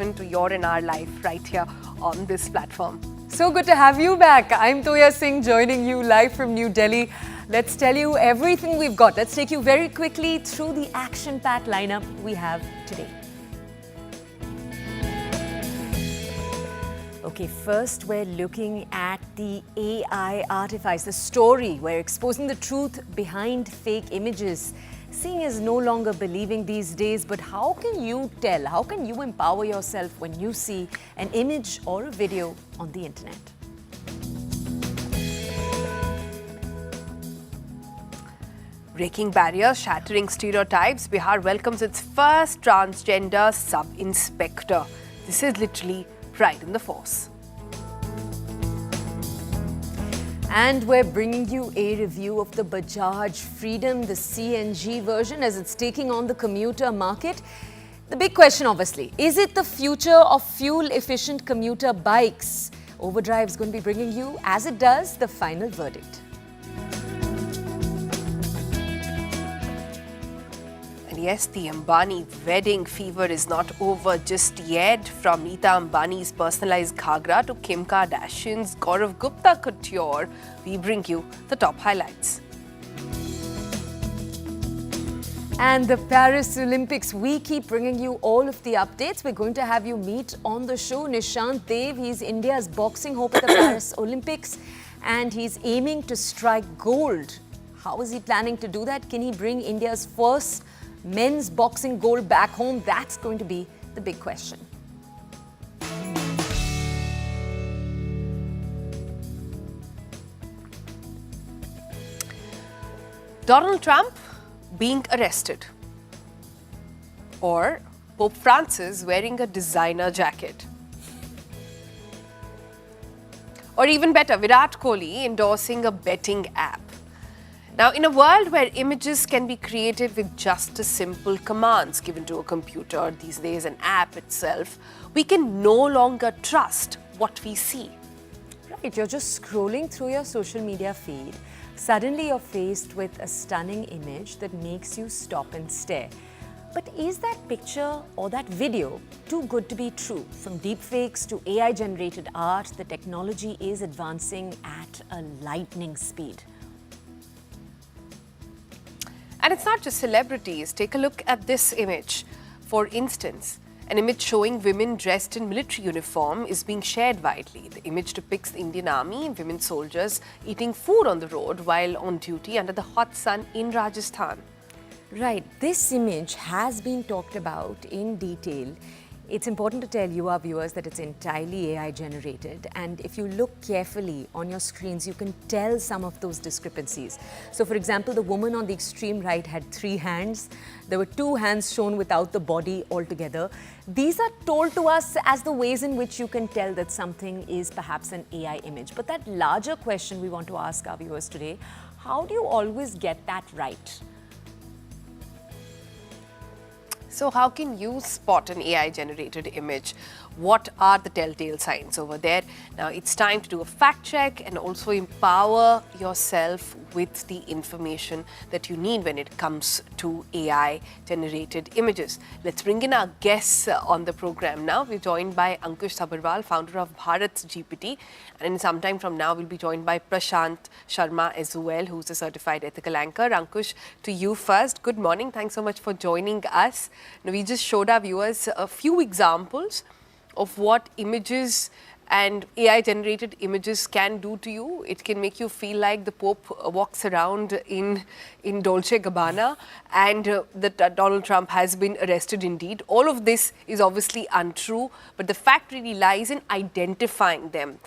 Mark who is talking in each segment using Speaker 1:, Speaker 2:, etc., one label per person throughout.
Speaker 1: into your and our life right here on this platform.
Speaker 2: So good to have you back. I'm Toya Singh joining you live from New Delhi. Let's tell you everything we've got. Let's take you very quickly through the action-packed lineup we have today. Okay, first we're looking at the AI Artifice, the story. We're exposing the truth behind fake images. Seeing is no longer believing these days, but how can you tell? How can you empower yourself when you see an image or a video on the internet?
Speaker 1: Breaking barriers, shattering stereotypes, Bihar welcomes its first transgender sub-inspector. This is literally pride in the force.
Speaker 2: And we're bringing you a review of the Bajaj Freedom, the CNG version, as it's taking on the commuter market. The big question, obviously, is it the future of fuel-efficient commuter bikes? Overdrive's going to be bringing you, as it does, the final verdict.
Speaker 1: And yes, the Ambani wedding fever is not over just yet. From Neeta Ambani's personalized ghagra to Kim Kardashian's Gaurav Gupta couture, we bring you the top highlights.
Speaker 2: And the Paris Olympics, we keep bringing you all of the updates. We're going to have you meet on the show Nishant Dev. He's India's boxing hope at the Paris Olympics, and he's aiming to strike gold. How is he planning to do that? Can he bring India's first men's boxing gold back home? That's going to be the big question.
Speaker 1: Donald Trump being arrested, or Pope Francis wearing a designer jacket, or even better, Virat Kohli endorsing a betting app. Now, in a world where images can be created with just a simple commands given to a computer, these days an app itself, we can no longer trust what we see.
Speaker 2: Right, you're just scrolling through your social media feed. Suddenly you're faced with a stunning image that makes you stop and stare. But is that picture or that video too good to be true? From deepfakes to AI-generated art, the technology is advancing at a lightning speed.
Speaker 1: And it's not just celebrities. Take a look at this image. For instance, an image showing women dressed in military uniform is being shared widely. The image depicts the Indian Army and women soldiers eating food on the road while on duty under the hot sun in Rajasthan.
Speaker 2: Right, this image has been talked about in detail. It's important to tell you, our viewers, that it's entirely AI generated, and if you look carefully on your screens, you can tell some of those discrepancies. So for example, the woman on the extreme right had 3 hands. There were 2 hands shown without the body altogether. These are told to us as the ways in which you can tell that something is perhaps an AI image. But that larger question we want to ask our viewers today, how do you always get that right?
Speaker 1: So how can you spot an AI-generated image? What are the telltale signs over there? Now, it's time to do a fact check and also empower yourself with the information that you need when it comes to AI-generated images. Let's bring in our guests on the program now. We're joined by Ankush Sabharwal, founder of Bharat's GPT. And some time from now, we'll be joined by Prashant Sharma as well, who's a certified ethical anchor. Ankush, to you first. Good morning. Thanks so much for joining us. Now, we just showed our viewers a few examples of what images and AI-generated images can do to you. It can make you feel like the Pope walks around in Dolce Gabbana, and that Donald Trump has been arrested indeed. All of this is obviously untrue, but the fact really lies in identifying them.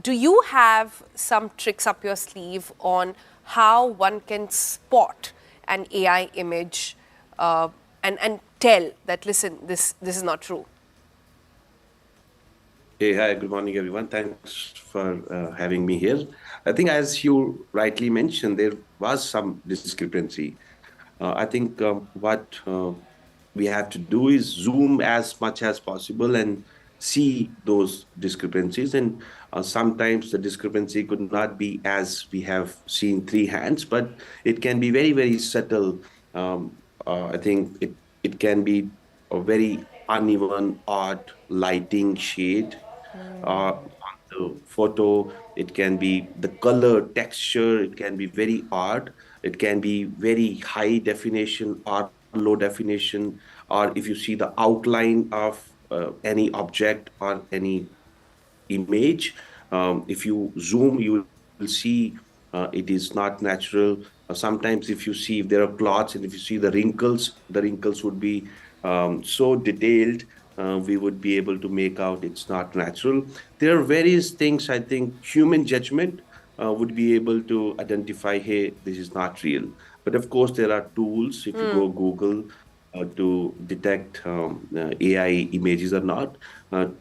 Speaker 1: Do you have some tricks up your sleeve on how one can spot an AI image and tell that, listen, this is not true?
Speaker 3: Hey, hi, good morning, everyone. Thanks for having me here. I think, as you rightly mentioned, there was some discrepancy. I think what we have to do is zoom as much as possible and see those discrepancies. And sometimes the discrepancy could not be as we have seen 3 hands, but it can be very, very subtle. I think it can be very uneven, odd lighting shade on the photo. It can be the color, texture. It can be very odd. It can be very high definition or low definition. Or if you see the outline of any object or any image. If you zoom, you will see it is not natural. Sometimes, if you see if there are clots and if you see the wrinkles would be so detailed, we would be able to make out it's not natural. There are various things. I think human judgment would be able to identify, hey, this is not real. But of course, there are tools. If you go Google to detect AI images or not.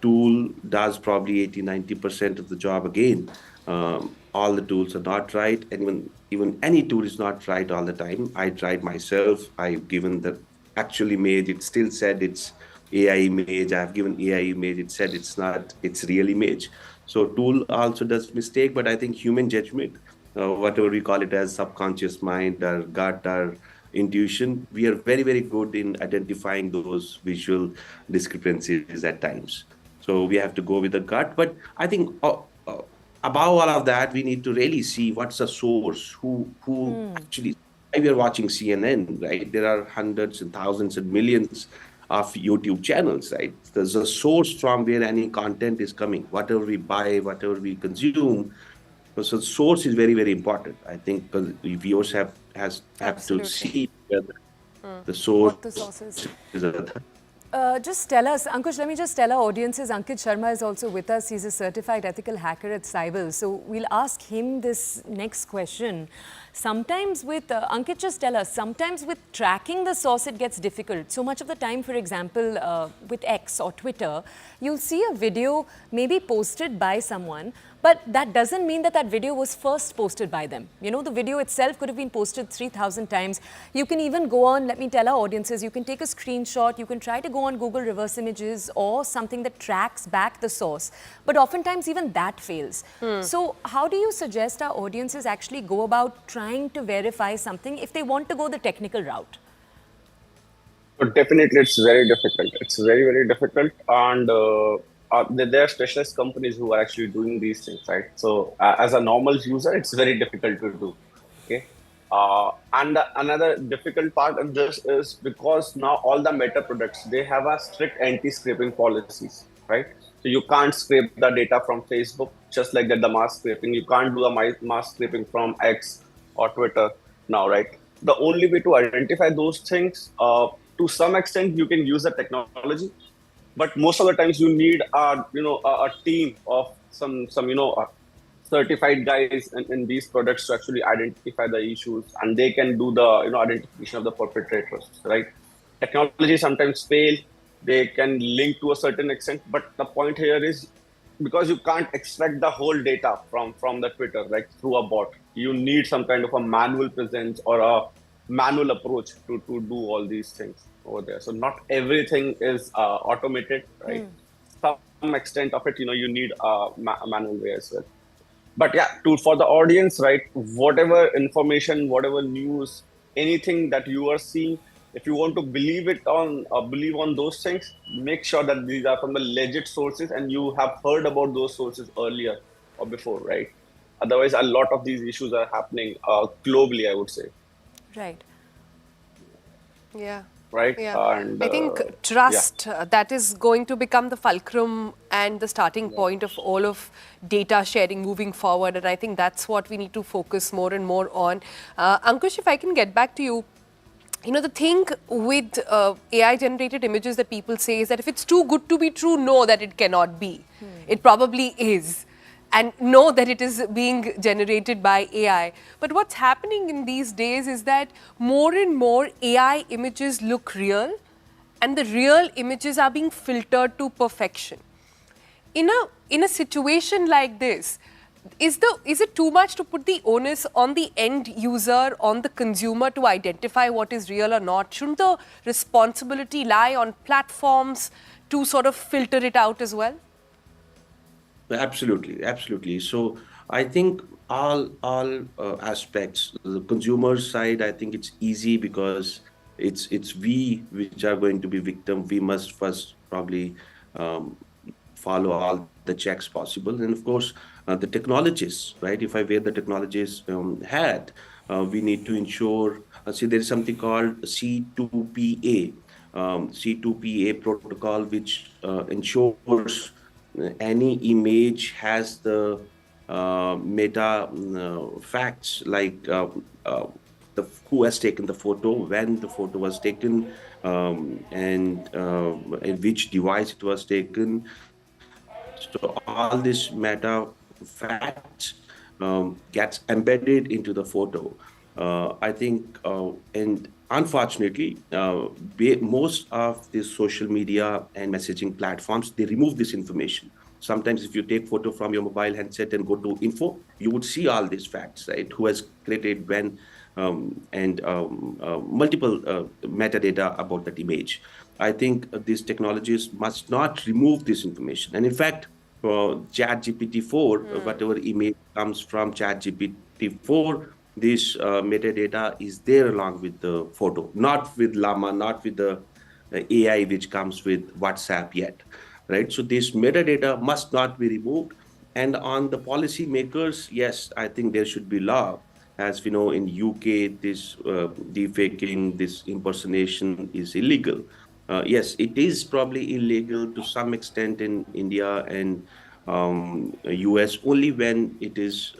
Speaker 3: Tool does probably 80-90% of the job again. All the tools are not right, and even any tool is not right all the time. I tried myself. I've given the actual image. It still said it's AI image. I've given AI image. It said it's not. It's real image. So tool also does mistake, but I think human judgment, whatever we call it as subconscious mind or gut or intuition, we are very, very good in identifying those visual discrepancies at times. So we have to go with the gut. But I think above all of that, we need to really see what's the source, who actually. We are watching CNN, right? There are hundreds and thousands and millions of YouTube channels, right? There's a source from where any content is coming, whatever we buy, whatever we consume. So source is very, very important. I think because viewers have to
Speaker 1: Absolutely.
Speaker 3: see whether the
Speaker 2: What the
Speaker 3: source
Speaker 2: source is.
Speaker 3: is a
Speaker 2: Just tell us, Ankush, let me just tell our audiences, Ankit Sharma is also with us. He's a certified ethical hacker at Cybel. So we'll ask him this next question. Sometimes with, Ankit, just tell us, sometimes with tracking the source, it gets difficult. So much of the time, for example, with X or Twitter, you'll see a video maybe posted by someone, but that doesn't mean that that video was first posted by them. You know, the video itself could have been posted 3,000 times. You can even go on, let me tell our audiences, you can take a screenshot, you can try to go on Google reverse images or something that tracks back the source. But oftentimes even that fails. So how do you suggest our audiences actually go about trying to verify something if they want to go the technical route?
Speaker 4: But definitely, it's very difficult. It's very, very difficult. And there are specialist companies who are actually doing these things, right? So, as a normal user, it's very difficult to do. Okay. And another difficult part of this is because now all the Meta products, they have a strict anti-scraping policies, right? So you can't scrape the data from Facebook, just like that the mask scraping. You can't do the mask scraping from X or Twitter now, right? The only way to identify those things, to some extent, you can use the technology, but most of the times you need a team of some certified guys in these products to actually identify the issues, and they can do the identification of the perpetrators, right? Technology sometimes fail. They can link to a certain extent, but the point here is, because you can't extract the whole data from the Twitter, like through a bot, you need some kind of a manual presence or a manual approach to do all these things over there. So not everything is automated, right? Some extent of it, you need a manual way as well. But yeah, for the audience, right, whatever information, whatever news, anything that you are seeing, if you want to believe on those things, make sure that these are from the legit sources and you have heard about those sources earlier or before, right? Otherwise, a lot of these issues are happening globally, I would say.
Speaker 2: Right.
Speaker 1: Yeah.
Speaker 4: Right.
Speaker 1: Yeah.
Speaker 4: And
Speaker 1: I think trust, that is going to become the fulcrum and the starting point of all of data sharing moving forward. And I think that's what we need to focus more and more on. Ankush, if I can get back to you, the thing with AI generated images that people say is that if it's too good to be true, know that it cannot be. It probably is. And know that it is being generated by AI. But what's happening in these days is that more and more AI images look real, and the real images are being filtered to perfection. In a situation like this, is it too much to put the onus on the end user, on the consumer to identify what is real or not? Shouldn't the responsibility lie on platforms to sort of filter it out as well?
Speaker 3: Absolutely, absolutely. So I think all aspects, the consumer side, I think it's easy because it's we which are going to be victim. We must first probably follow all the checks possible. And of course, the technologists, right? If I wear the technologist hat, we need to ensure, see, there is something called C2PA, C2PA protocol, which ensures any image has the meta facts like who has taken the photo, when the photo was taken, and in which device it was taken. So all this meta facts gets embedded into the photo. I think, and unfortunately, most of the social media and messaging platforms, they remove this information. Sometimes if you take photo from your mobile handset and go to info, you would see all these facts, right? Who has created when, and multiple metadata about that image. I think these technologies must not remove this information. And in fact, for ChatGPT-4, whatever image comes from ChatGPT-4, this metadata is there along with the photo, not with Llama, not with the AI which comes with WhatsApp yet, right? So this metadata must not be removed. And on the policy makers, yes, I think there should be law. As we know, in UK, this deepfaking, this impersonation is illegal. Yes, it is probably illegal to some extent in India and US only when it is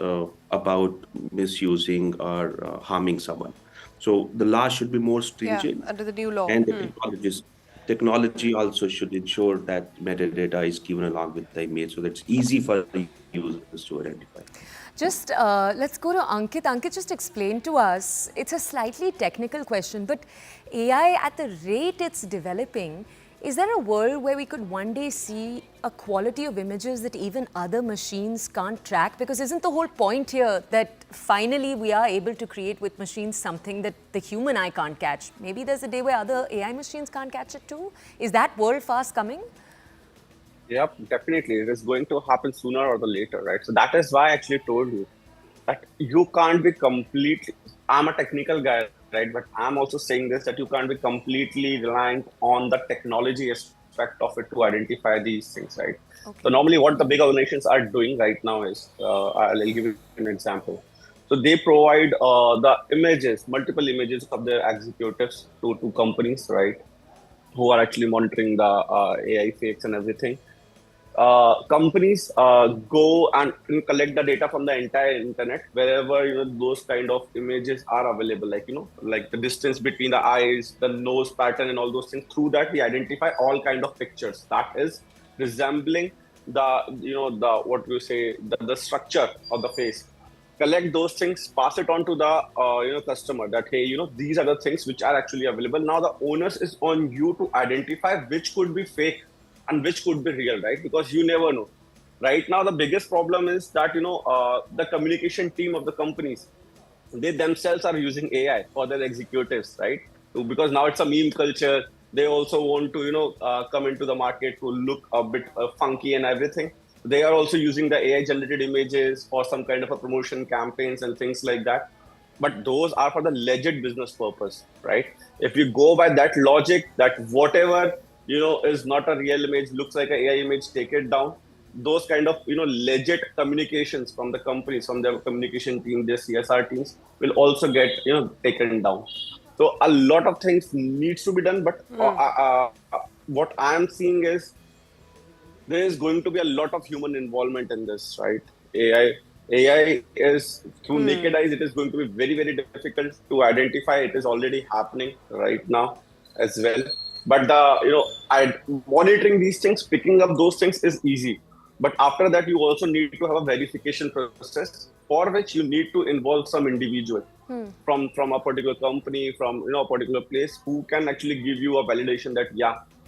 Speaker 3: about misusing or harming someone. So the law should be more
Speaker 1: Yeah,
Speaker 3: stringent,
Speaker 1: under the new law.
Speaker 3: and the technology also should ensure that metadata is given along with the image so that it's easy for users to identify.
Speaker 2: Just let's go to Ankit. Ankit, just explain to us, it's a slightly technical question, but AI at the rate it's developing, is there a world where we could one day see a quality of images that even other machines can't track? Because isn't the whole point here that finally we are able to create with machines something that the human eye can't catch? Maybe there's a day where other AI machines can't catch it too? Is that world fast coming?
Speaker 4: Yep, definitely. It is going to happen sooner or the later, right? So that is why I actually told you that you can't be completely. I'm a technical guy, right? But I'm also saying this that you can't be completely reliant on the technology aspect of it to identify these things, right?
Speaker 2: Okay.
Speaker 4: So normally, what the big organizations are doing right now is, I'll give you an example. So they provide the images, multiple images of their executives to companies, right? Who are actually monitoring the AI fakes and everything. Companies go and collect the data from the entire internet wherever those kind of images are available, like the distance between the eyes, the nose pattern, and all those things. Through that, we identify all kind of pictures that is resembling the what we say the structure of the face. Collect those things, pass it on to the customer that hey, these are the things which are actually available. Now the onus is on you to identify which could be fake and which could be real, right? Because you never know. Right now, the biggest problem is that the communication team of the companies, they themselves are using AI for their executives, right? Because now it's a meme culture. They also want to come into the market to look a bit funky and everything. They are also using the AI generated images for some kind of a promotion campaigns and things like that. But those are for the legit business purpose, right? If you go by that logic, that whatever is not a real image, looks like an AI image, take it down. Those kind of legit communications from the companies, from their communication team, their CSR teams will also get taken down. So a lot of things needs to be done, but what I'm seeing is there is going to be a lot of human involvement in this, right? AI is through naked eyes. It is going to be very, very difficult to identify. It is already happening right now as well. But monitoring these things, picking up those things is easy. But after that, you also need to have a verification process for which you need to involve some individual from a particular company, from a particular place, who can actually give you a validation that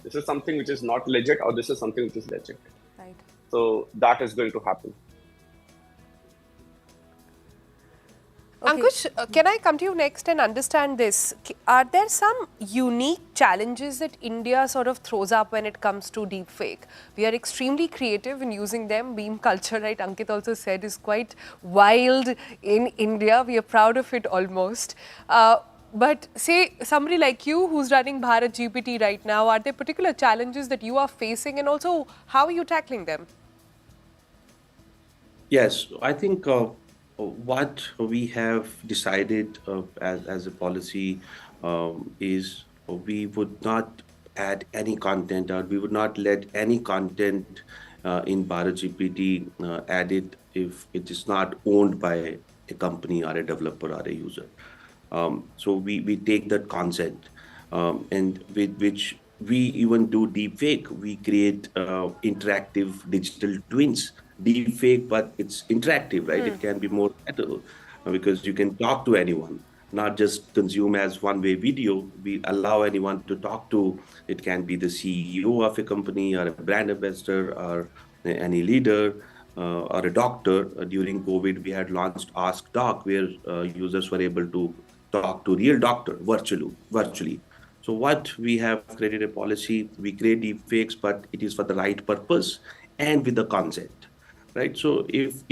Speaker 4: this is something which is not legit or this is something which is legit.
Speaker 2: Right.
Speaker 4: So that is going to happen.
Speaker 1: Okay. Ankush, can I come to you next and understand this? Are there some unique challenges that India sort of throws up when it comes to deepfake? We are extremely creative in using them. Meme culture, right, Ankit also said, is quite wild in India. We are proud of it almost. But say somebody like you who's running Bharat GPT right now, are there particular challenges that you are facing, and also how are you tackling them?
Speaker 3: Yes, I think what we have decided as a policy is we would not add any content, or we would not let any content in Bharat GPT added if it is not owned by a company or a developer or a user. So we take that consent, and with which we even do deepfake. We create interactive digital twins. Deepfake, but it's interactive, right? It can be more better because you can talk to anyone, not just consume as one-way video. We allow anyone to talk to. It can be the CEO of a company or a brand ambassador or any leader or a doctor. During COVID, we had launched Ask Doc, where users were able to talk to real doctor virtually. So what we have created a policy, we create deepfakes, but it is for the right purpose and with the consent, right? So if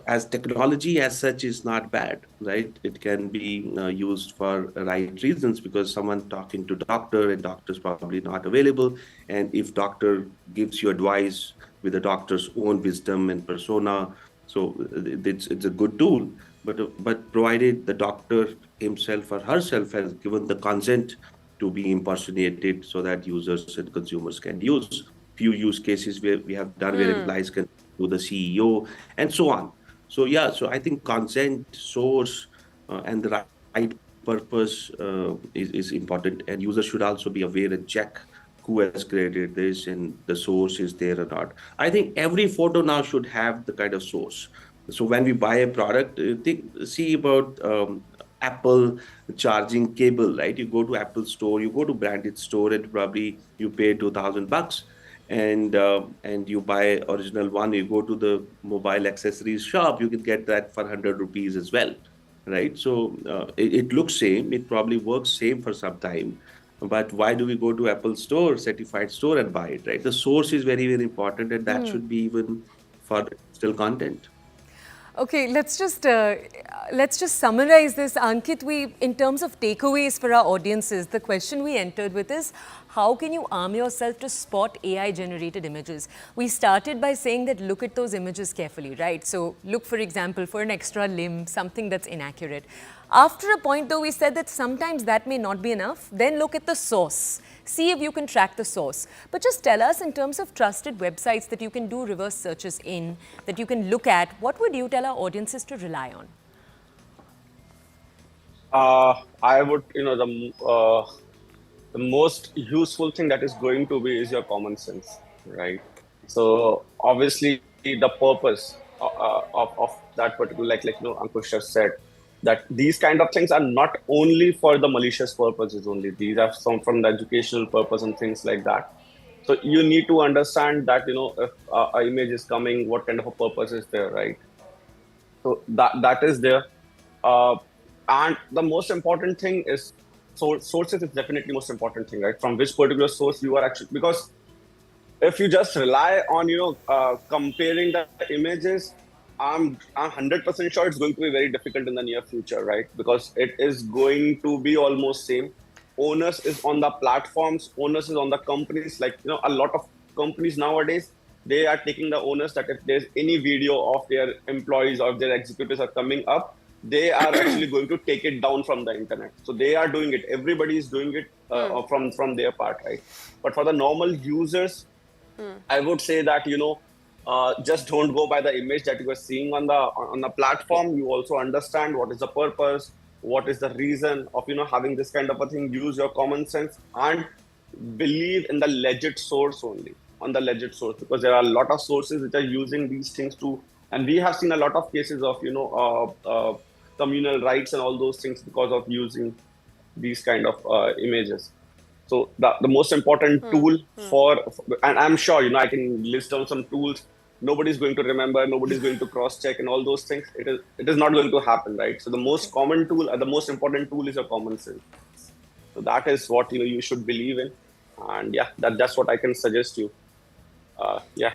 Speaker 3: as technology as such is not bad, right? It can be used for right reasons, because someone talking to doctor and doctor's probably not available, and if doctor gives you advice with the doctor's own wisdom and persona, so it's a good tool. But provided the doctor himself or herself has given the consent to be impersonated, so that users and consumers can use. Few use cases where we have done where employees can do the CEO and so on. So yeah, so I think consent, source, and the right purpose is important, and users should also be aware and check who has created this and the source is there or not. I think every photo now should have the kind of source. So when we buy a product, see about Apple charging cable, right? You go to Apple store, you go to branded store, and probably you pay $2,000, and you buy original one. You go to the mobile accessories shop, you can get that for 100 rupees as well, right? So it looks same. It probably works same for some time. But why do we go to Apple store, certified store, and buy it, right? The source is very, very important, and that should be even for digital content.
Speaker 2: Okay, let's just summarize this, Ankit. In terms of takeaways for our audiences, the question we entered with is, how can you arm yourself to spot AI-generated images? We started by saying that look at those images carefully, right? So look, for example, for an extra limb, something that's inaccurate. After a point, though, we said that sometimes that may not be enough. Then look at the source. See if you can track the source. But just tell us, in terms of trusted websites that you can do reverse searches in, that you can look at, what would you tell our audiences to rely on?
Speaker 4: I would, the most useful thing that is going to be is your common sense, right? So obviously the purpose of that particular, Ankush just said, that these kind of things are not only for the malicious purposes only. These are some from the educational purpose and things like that. So you need to understand that, if an image is coming, what kind of a purpose is there, right? So that is there. Uh, and the most important thing is sources is definitely most important thing, right? From which particular source you are actually, because if you just rely on comparing the images, I'm 100% sure it's going to be very difficult in the near future, right? Because it is going to be almost same. Onus is on the platforms, onus is on the companies. Like, a lot of companies nowadays, they are taking the onus that if there's any video of their employees or their executives are coming up, they are actually going to take it down from the internet. So they are doing it. Everybody is doing it from their part, right? But for the normal users, I would say that just don't go by the image that you are seeing on the platform. You also understand what is the purpose, what is the reason of having this kind of a thing. Use your common sense and believe in the legit source only, on the legit source, because there are a lot of sources which are using these things to, and we have seen a lot of cases of communal rights and all those things because of using these kind of images. So the most important tool and I'm sure, I can list down some tools. Nobody's going to remember, nobody's going to cross-check and all those things. It is not going to happen, right? So the most common tool, the most important tool is your common sense. So that is what, you should believe in. And yeah, that's what I can suggest you. Yeah.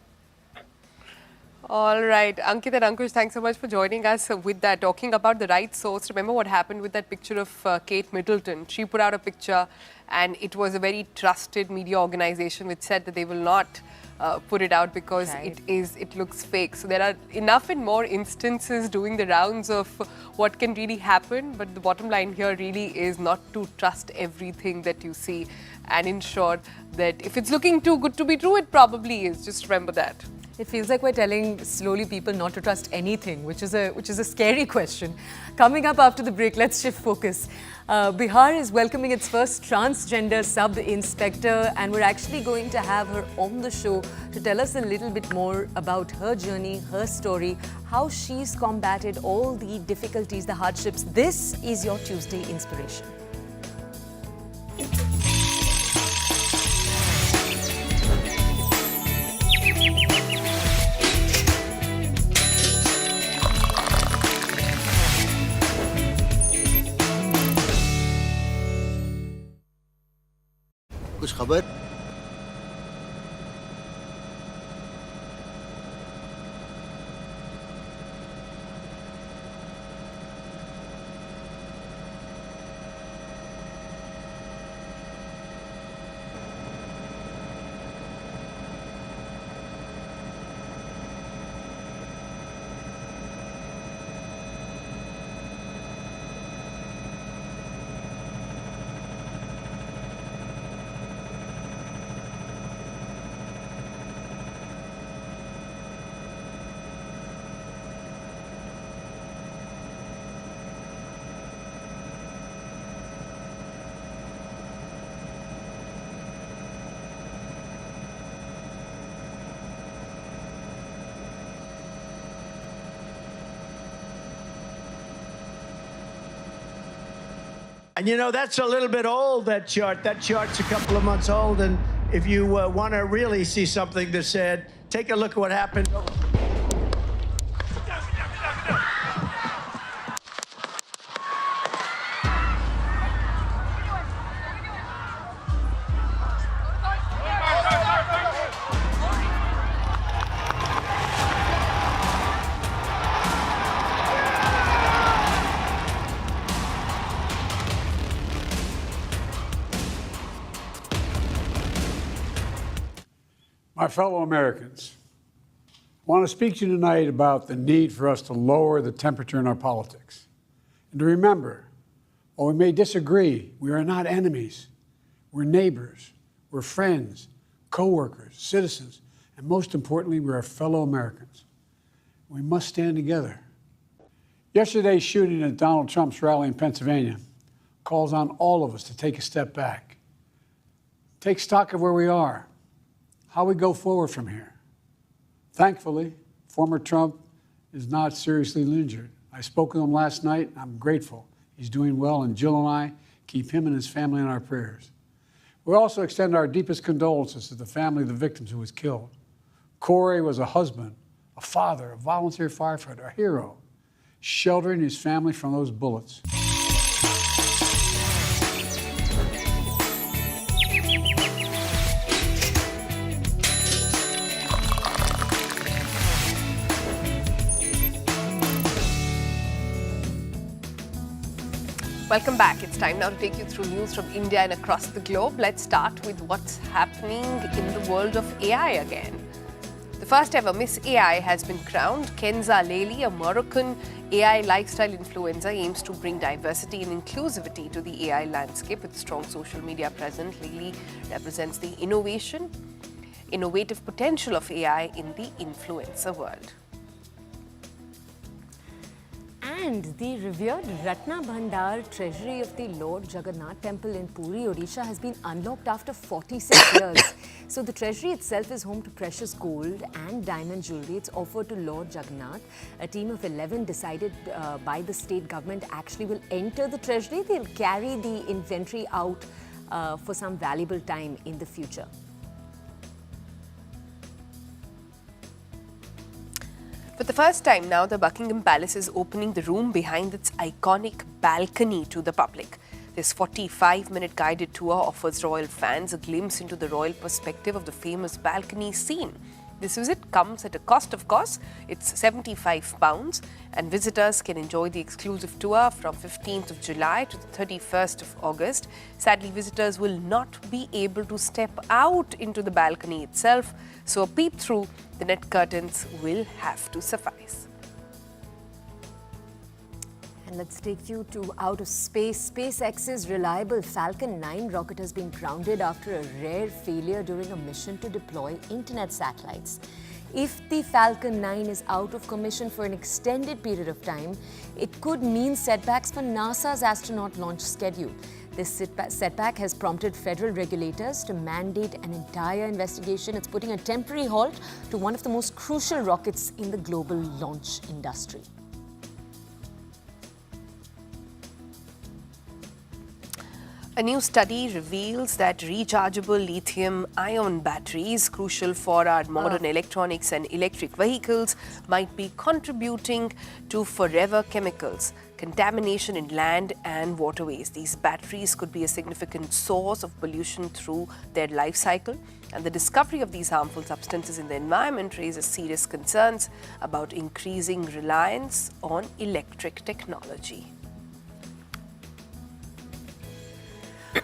Speaker 1: All right, Ankit and Ankush, thanks so much for joining us with that, talking about the right source. Remember what happened with that picture of Kate Middleton? She put out a picture and it was a very trusted media organization which said that they will not put it out because it looks fake. So there are enough and more instances doing the rounds of what can really happen, but the bottom line here really is not to trust everything that you see and ensure that if it's looking too good to be true, it probably is. Just remember that.
Speaker 2: It feels like we're telling slowly people not to trust anything, which is a scary question. Coming up after the break, let's shift focus. Bihar is welcoming its first transgender sub-inspector, and we're actually going to have her on the show to tell us a little bit more about her journey, her story, how she's combated all the difficulties, the hardships. This is your Tuesday Inspiration.
Speaker 5: कुछ खबर?
Speaker 6: And you know, that's a little bit old, that chart. That chart's a couple of months old. And if you want to really see something that said, take a look at what happened.
Speaker 7: My fellow Americans, I want to speak to you tonight about the need for us to lower the temperature in our politics. And to remember, while we may disagree, we are not enemies. We're neighbors, we're friends, co-workers, citizens, and most importantly, we're our fellow Americans. We must stand together. Yesterday's shooting at Donald Trump's rally in Pennsylvania calls on all of us to take a step back. Take stock of where we are, how we go forward from here. Thankfully, former Trump is not seriously injured. I spoke with him last night. I'm grateful. He's doing well, and Jill and I keep him and his family in our prayers. We also extend our deepest condolences to the family of the victims who was killed. Corey was a husband, a father, a volunteer firefighter, a hero, sheltering his family from those bullets.
Speaker 1: Welcome back. It's time now to take you through news from India and across the globe. Let's start with what's happening in the world of AI again. The first ever Miss AI has been crowned. Kenza Lely, a Moroccan AI lifestyle influencer, aims to bring diversity and inclusivity to the AI landscape with strong social media presence. Lely represents the innovative potential of AI in the influencer world.
Speaker 2: And the revered Ratna Bhandar treasury of the Lord Jagannath Temple in Puri, Odisha has been unlocked after 46 years. So the treasury itself is home to precious gold and diamond jewelry. It's offered to Lord Jagannath. A team of 11 decided by the state government actually will enter the treasury. They'll carry the inventory out for some valuable time in the future.
Speaker 1: For the first time now, the Buckingham Palace is opening the room behind its iconic balcony to the public. This 45-minute guided tour offers royal fans a glimpse into the royal perspective of the famous balcony scene. This visit comes at a cost, of course. It's £75, and visitors can enjoy the exclusive tour from 15th of July to the 31st of August. Sadly, visitors will not be able to step out into the balcony itself, so a peep through the net curtains will have to suffice.
Speaker 2: And let's take you to outer space. SpaceX's reliable Falcon 9 rocket has been grounded after a rare failure during a mission to deploy internet satellites. If the Falcon 9 is out of commission for an extended period of time, it could mean setbacks for NASA's astronaut launch schedule. This setback has prompted federal regulators to mandate an entire investigation. It's putting a temporary halt to one of the most crucial rockets in the global launch industry.
Speaker 1: A new study reveals that rechargeable lithium-ion batteries, crucial for our modern electronics and electric vehicles, might be contributing to forever chemicals contamination in land and waterways. These batteries could be a significant source of pollution through their life cycle, and the discovery of these harmful substances in the environment raises serious concerns about increasing reliance on electric technology.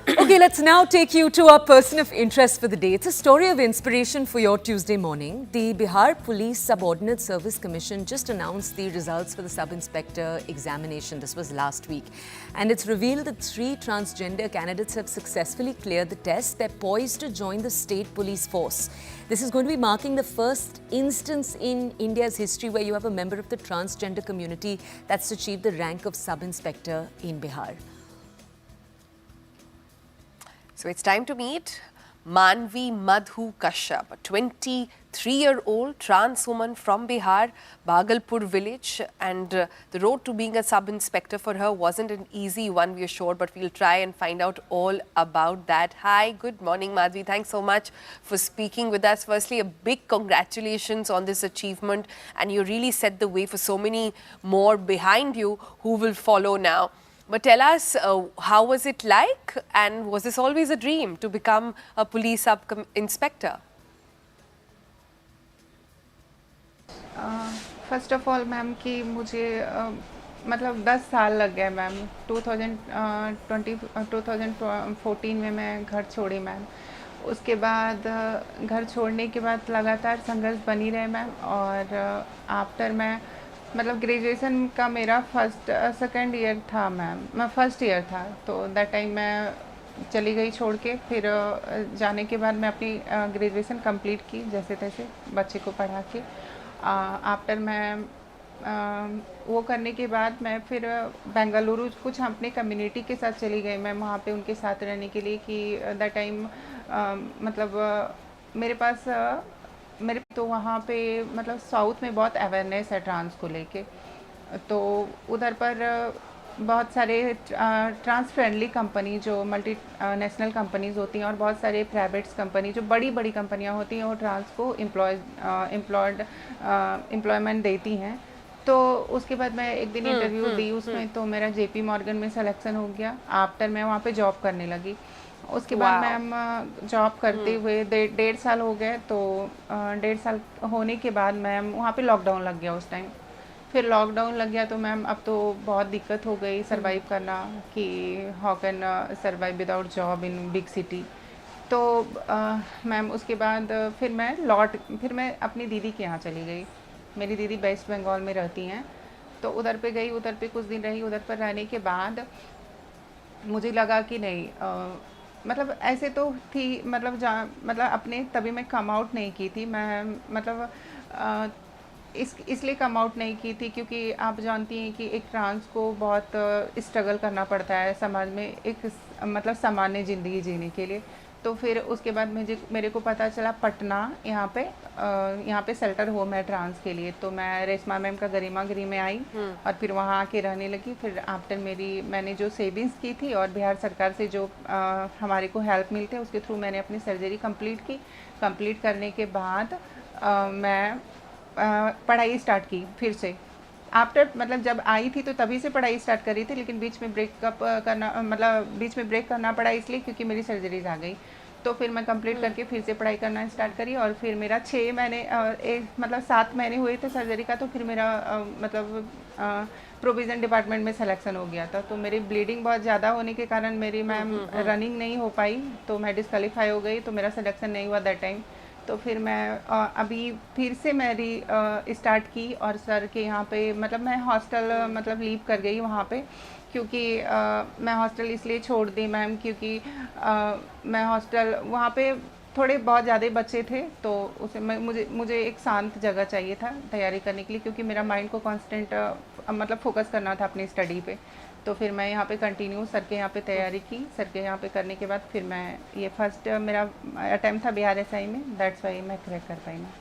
Speaker 2: Okay, let's now take you to our person of interest for the day. It's a story of inspiration for your Tuesday morning. The Bihar Police Subordinate Service Commission just announced the results for the sub-inspector examination. This was last week. And it's revealed that 3 transgender candidates have successfully cleared the test. They're poised to join the state police force. This is going to be marking the first instance in India's history where you have a member of the transgender community that's achieved the rank of sub-inspector in Bihar.
Speaker 1: So it's time to meet Manvi Madhu Kashyap, a 23-year-old trans woman from Bihar, Bhagalpur village. And the road to being a sub-inspector for her wasn't an easy one, we are sure, but we'll try and find out all about that. Hi, good morning, Madhvi. Thanks so much for speaking with us. Firstly, a big congratulations on this achievement, and you really set the way for so many more behind you who will follow now. But tell us, how was it like, and was this always a dream to become a police sub-inspector?
Speaker 5: First of all ma'am कि मुझे मतलब 10 साल लग गए ma'am. 2014 में मैं घर छोड़ी मैम। उसके बाद घर छोड़ने के बाद लगातार संघर्ष बनी रहे मैम। और आफ्टर मैं मतलब ग्रेजुएशन का मेरा सेकेंड ईयर था मैम, मैं फर्स्ट ईयर था, तो दैट टाइम मैं चली गई छोड़ के। फिर जाने के बाद मैं अपनी ग्रेजुएशन कंप्लीट की जैसे तैसे बच्चे को पढ़ा के। आफ्टर मैं वो करने के बाद मैं फिर बेंगलुरु कुछ अपने कम्युनिटी के साथ चली गई मैम, वहाँ पे उनके साथ रहने के लिए कि दैट टाइम मतलब मेरे पास तो वहाँ पे मतलब साउथ में बहुत अवेयरनेस है ट्रांस को लेके, तो उधर पर बहुत सारे ट्रांस फ्रेंडली कंपनी जो मल्टी नेशनल कंपनीज़ होती हैं और बहुत सारे प्राइवेट्स कंपनी जो बड़ी बड़ी कंपनियाँ होती हैं वो ट्रांस को एम्प्लॉयमेंट देती हैं। तो उसके बाद मैं एक दिन इंटरव्यू दी उसमें, तो मेरा JP मॉर्गन में सिलेक्शन हो गया। आफ्टर मैं वहाँ पे जॉब करने लगी। उसके बाद मैम जॉब करते हुए 1.5 साल हो गए, तो 1.5 साल होने के बाद मैम वहाँ पे लॉकडाउन लग गया। उस टाइम फिर लॉकडाउन लग गया तो मैम अब तो बहुत दिक्कत हो गई सर्वाइव करना कि how can survive without job in big city. तो मैम उसके बाद फिर मैं अपनी दीदी के यहाँ चली गई। मेरी दीदी वेस्ट बंगाल में रहती हैं, तो उधर पे गई, उधर पे कुछ दिन रही। उधर पर रहने के बाद मुझे लगा कि नहीं मतलब ऐसे तो थी मतलब अपने तभी मैं कम आउट नहीं की थी मैं, मतलब इसलिए कम आउट नहीं की थी क्योंकि आप जानती हैं कि एक ट्रांस को बहुत स्ट्रगल करना पड़ता है समाज में एक मतलब सामान्य ज़िंदगी जीने के लिए। तो फिर उसके बाद मेरे को पता चला पटना यहाँ पे शेल्टर होम है ट्रांस के लिए, तो मैं रेशमा मैम का गरिमागिरी में आई और फिर वहाँ आके रहने लगी। फिर आफ्टर मैंने जो सेविंग्स की थी और बिहार सरकार से जो हमारे को हेल्प मिलते हैं उसके थ्रू मैंने अपनी सर्जरी कंप्लीट की। कंप्लीट करने के बाद मैं पढ़ाई स्टार्ट की फिर से। आफ्टर मतलब जब आई थी तो तभी से पढ़ाई स्टार्ट करी थी, लेकिन बीच में ब्रेक करना पड़ा इसलिए क्योंकि मेरी सर्जरीज आ गई। तो फिर मैं कंप्लीट करके फिर से पढ़ाई करना स्टार्ट करी और फिर मेरा 6 महीने मतलब 7 महीने हुए थे सर्जरी का, तो फिर मेरा मतलब प्रोविज़न डिपार्टमेंट में सिलेक्शन हो गया था। तो मेरी ब्लीडिंग बहुत ज़्यादा होने के कारण मेरी मैम रनिंग नहीं हो पाई, तो मैं डिस्क्वालीफाई हो गई, तो मेरा सिलेक्शन नहीं हुआ दैट टाइम। तो फिर मैं अभी फिर से मेरी स्टार्ट की और सर के यहाँ पे मतलब मैं हॉस्टल मतलब लीव कर गई वहाँ पे, क्योंकि मैं हॉस्टल इसलिए छोड़ दी मैम क्योंकि मैं हॉस्टल वहाँ पे थोड़े बहुत ज़्यादा बच्चे थे, तो उसे मुझे एक शांत जगह चाहिए था तैयारी करने के लिए, क्योंकि मेरा माइंड को कांस्टेंट मतलब फोकस करना था अपनी स्टडी पे। तो फिर मैं यहाँ पे कंटिन्यू सर के यहाँ पे तैयारी की, सर के यहाँ पे करने के बाद फिर मैं ये फर्स्ट मेरा अटैम्प्ट था BRSI में, दैट्स वाई मैं क्रैक कर पाई मैं।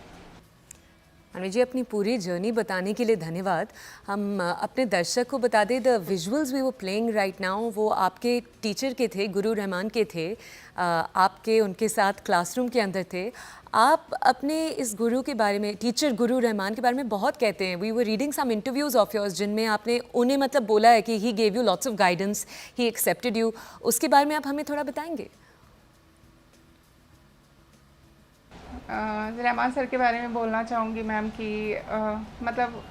Speaker 2: अनु जी, अपनी पूरी जर्नी बताने के लिए धन्यवाद। हम अपने दर्शक को बता दें, द विजुअल्स वी वो प्लेइंग राइट नाउ वो आपके टीचर के थे, गुरु रहमान के थे। आपके उनके साथ क्लासरूम के अंदर थे। आप अपने इस गुरु के बारे में, टीचर गुरु रहमान के बारे में बहुत कहते हैं। We were reading some interviews of yours जिनमें आपने उन्हें मतलब बोला है कि he gave you lots of guidance, he accepted you. उसके बारे में आप हमें थोड़ा बताएंगे?
Speaker 5: रहमान सर के बारे में बोलना चाहूँगी मैम कि मतलब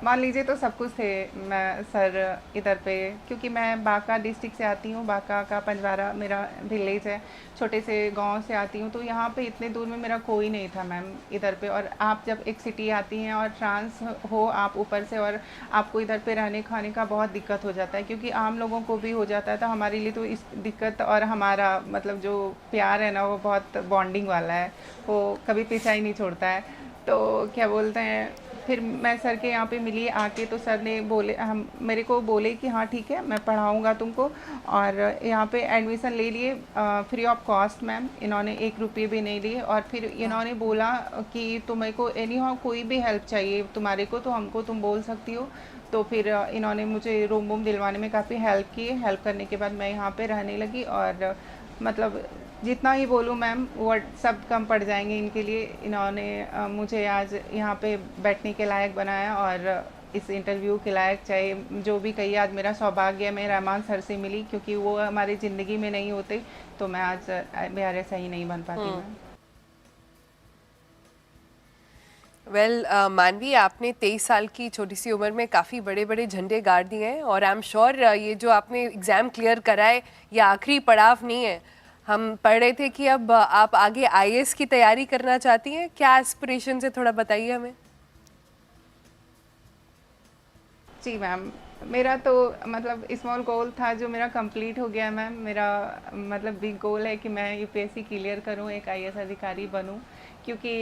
Speaker 5: मान लीजिए तो सब कुछ थे मैं सर इधर पे, क्योंकि मैं बांका डिस्ट्रिक्ट से आती हूँ, बांका का पंजवारा मेरा विलेज है, छोटे से गांव से आती हूँ, तो यहाँ पे इतने दूर में मेरा कोई नहीं था मैम इधर पे। और आप जब एक सिटी आती हैं और ट्रांस हो आप ऊपर से, और आपको इधर पे रहने खाने का बहुत दिक्कत हो जाता है, क्योंकि आम लोगों को भी हो जाता है, तो हमारे लिए तो इस दिक्कत और हमारा मतलब जो प्यार है ना वो बहुत बॉन्डिंग वाला है, वो कभी पीछा ही नहीं छोड़ता है। तो क्या बोलते हैं, फिर मैं सर के यहाँ पे मिली आके, तो सर ने बोले हम मेरे को बोले कि हाँ ठीक है मैं पढ़ाऊँगा तुमको, और यहाँ पे एडमिशन ले लिए फ्री ऑफ कॉस्ट मैम, इन्होंने 1 रुपये भी नहीं लिए। और फिर इन्होंने बोला कि तुम्हें को एनी हाउ कोई भी हेल्प चाहिए तुम्हारे को तो हमको तुम बोल सकती हो। तो फिर इन्होंने मुझे रूम वूम दिलवाने में काफ़ी हेल्प की। हेल्प करने के बाद मैं यहाँ पे रहने लगी, और मतलब जितना ही बोलूँ मैम वो सब कम पड़ जाएंगे इनके लिए। इन्होंने मुझे आज यहाँ पे बैठने के लायक बनाया, और इस इंटरव्यू के लायक, चाहे जो भी कहिए, आज मेरा सौभाग्य है मैं रहमान सर से मिली, क्योंकि वो हमारी ज़िंदगी में नहीं होते तो मैं आज BRSI ही नहीं बन पाती मैम।
Speaker 1: वेल मानवी, आपने 23 साल की छोटी सी उम्र में काफ़ी बड़े बड़े झंडे गाड़ दिए हैं, और आई एम श्योर ये जो आपने एग्ज़ाम क्लियर करा है ये आखिरी पड़ाव नहीं है। हम पढ़ रहे थे कि अब आप आगे IAS की तैयारी करना चाहती हैं, क्या एस्पिरेशन है, थोड़ा बताइए हमें।
Speaker 5: जी मैम, मेरा तो मतलब स्मॉल गोल था जो मेरा कंप्लीट हो गया मैम। मेरा मतलब बिग गोल है कि मैं UPSC क्लियर करूं, एक IAS अधिकारी बनूं, क्योंकि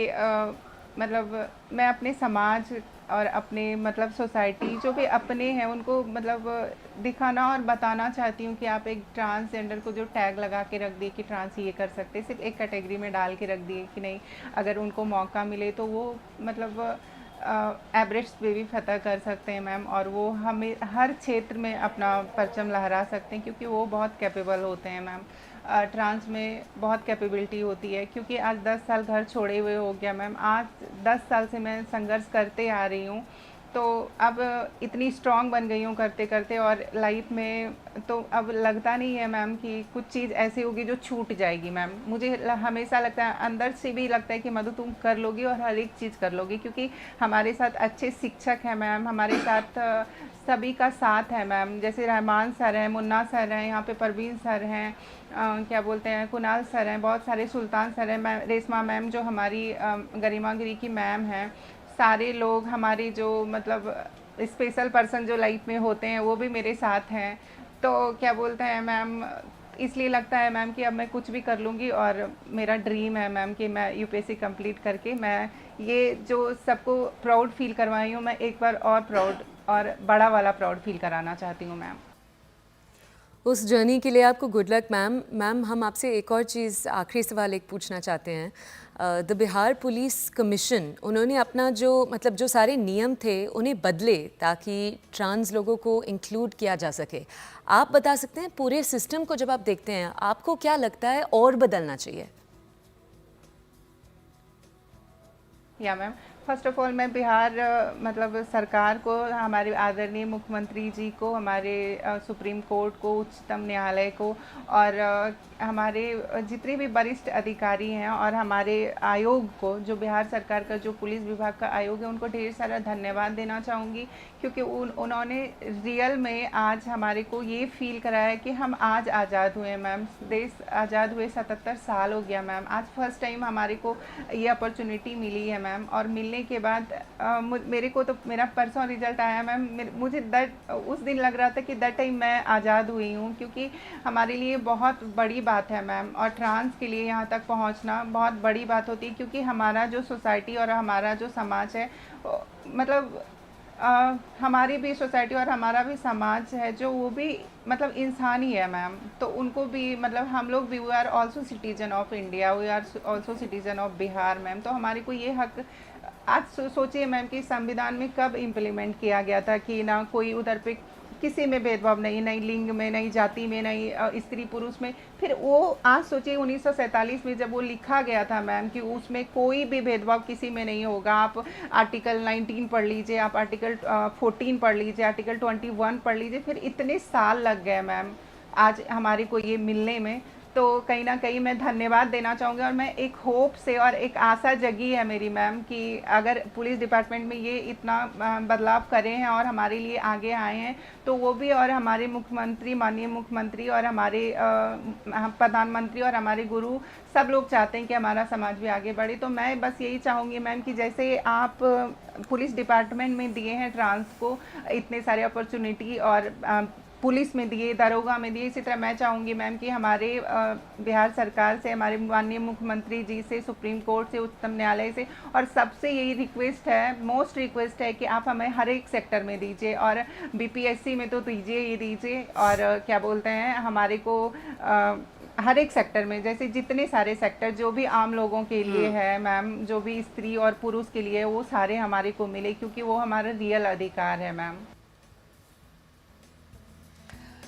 Speaker 5: मतलब मैं अपने समाज और अपने मतलब सोसाइटी जो भी अपने हैं उनको मतलब दिखाना और बताना चाहती हूँ कि आप एक ट्रांसजेंडर को जो टैग लगा के रख दिए कि ट्रांस ये कर सकते, सिर्फ एक कैटेगरी में डाल के रख दिए कि नहीं, अगर उनको मौका मिले तो वो मतलब एवरेस्ट पे भी फतह कर सकते हैं मैम, और वो हमें हर क्षेत्र में अपना परचम लहरा सकते हैं, क्योंकि वो बहुत कैपेबल होते हैं मैम। ट्रांस में बहुत कैपेबिलिटी होती है, क्योंकि आज 10 साल घर छोड़े हुए हो गया मैम। आज 10 साल से मैं संघर्ष करते आ रही हूँ, तो अब इतनी स्ट्रांग बन गई हूँ करते करते, और लाइफ में तो अब लगता नहीं है मैम कि कुछ चीज़ ऐसी होगी जो छूट जाएगी मैम। मुझे हमेशा लगता है, अंदर से भी लगता है कि मधु तुम कर लोगी और हर एक चीज़ कर लोगी, क्योंकि हमारे साथ अच्छे शिक्षक हैं मैम, हमारे साथ सभी का साथ है मैम। जैसे रहमान सर हैं, मुन्ना सर हैं, यहाँ पे परवीन सर हैं, क्या बोलते हैं कुणाल सर हैं, बहुत सारे सुल्तान सर हैं, मैम रेशमा मैम जो हमारी गरिमा गिरी की मैम हैं, सारे लोग हमारी जो मतलब स्पेशल पर्सन जो लाइफ में होते हैं वो भी मेरे साथ हैं। तो क्या बोलते हैं मैम, इसलिए लगता है मैम कि अब मैं कुछ भी कर लूँगी, और मेरा ड्रीम है मैम कि मैं UPSC कंप्लीट करके मैं ये जो सबको प्राउड फील करवाई हूँ, मैं एक बार और प्राउड और बड़ा वाला प्राउड फील कराना चाहती हूँ मैम।
Speaker 2: उस जर्नी के लिए आपको गुड लक मैम। मैम, हम आपसे एक और चीज़, आखिरी सवाल एक पूछना चाहते हैं। द बिहार पुलिस कमीशन, उन्होंने अपना जो मतलब जो सारे नियम थे उन्हें बदले ताकि ट्रांस लोगों को इंक्लूड किया जा सके। आप बता सकते हैं पूरे सिस्टम को जब आप देखते हैं आपको क्या लगता है और बदलना चाहिए?
Speaker 5: या मैम, फर्स्ट ऑफ ऑल मैं बिहार मतलब सरकार को, हमारे आदरणीय मुख्यमंत्री जी को, हमारे सुप्रीम कोर्ट को, उच्चतम न्यायालय को और हमारे जितने भी वरिष्ठ अधिकारी हैं और हमारे आयोग को, जो बिहार सरकार का जो पुलिस विभाग का आयोग है, उनको ढेर सारा धन्यवाद देना चाहूँगी क्योंकि उन्होंने रियल में आज हमारे को ये फील कराया कि हम आज आज़ाद हुए मैम। देश आज़ाद हुए 77 साल हो गया मैम। आज फर्स्ट टाइम हमारे को ये अपॉर्चुनिटी मिली है मैम और मिलने के बाद मेरे को तो मेरा परसों रिजल्ट आया मैम। मुझे उस दिन लग रहा था कि दैट टाइम मैं आज़ाद हुई हूँ क्योंकि हमारे लिए बहुत बड़ी बात है मैम। और ट्रांस के लिए यहाँ तक पहुँचना बहुत बड़ी बात होती है क्योंकि हमारा जो सोसाइटी और हमारा जो समाज है, मतलब हमारी भी सोसाइटी और हमारा भी समाज है जो वो भी मतलब इंसान ही है मैम। तो उनको भी मतलब हम लोग भी we are also citizen of India, we are also citizen of Bihar ma'am. तो हमारे को ये हक आज सोचिए मैम कि संविधान में कब इम्प्लीमेंट किया गया था कि ना कोई उधर पे किसी में भेदभाव नहीं, नहीं लिंग में, नहीं जाति में, नहीं स्त्री पुरुष में। फिर वो आज सोचिए 1947 में जब वो लिखा गया था मैम कि उसमें कोई भी भेदभाव किसी में नहीं होगा। आप आर्टिकल 19 पढ़ लीजिए, आप आर्टिकल 14 पढ़ लीजिए, आर्टिकल 21 पढ़ लीजिए। फिर इतने साल लग गए मैम आज हमारे को ये मिलने में। तो कहीं ना कहीं मैं धन्यवाद देना चाहूँगी और मैं एक होप से और एक आशा जगी है मेरी मैम कि अगर पुलिस डिपार्टमेंट में ये इतना बदलाव करे हैं और हमारे लिए आगे आए हैं तो वो भी, और हमारे मुख्यमंत्री, माननीय मुख्यमंत्री और हमारे प्रधानमंत्री और हमारे गुरु सब लोग चाहते हैं कि हमारा समाज भी आगे बढ़े। तो मैं बस यही चाहूँगी मैम कि जैसे आप पुलिस डिपार्टमेंट में दिए हैं ट्रांस को इतने सारे अपॉर्चुनिटी और पुलिस में दिए, दरोगा में दिए, इसी तरह मैं चाहूँगी मैम कि हमारे बिहार सरकार से, हमारे माननीय मुख्यमंत्री जी से, सुप्रीम कोर्ट से, उच्चतम न्यायालय से और सबसे यही रिक्वेस्ट है, मोस्ट रिक्वेस्ट है कि आप हमें हर एक सेक्टर में दीजिए और बीपीएससी में तो दीजिए ही दीजिए और क्या बोलते हैं हमारे को हर एक सेक्टर में, जैसे जितने सारे सेक्टर जो भी आम लोगों के लिए है मैम, जो भी स्त्री और पुरुष के लिए, वो सारे हमारे को मिले क्योंकि वो हमारा रियल अधिकार है मैम।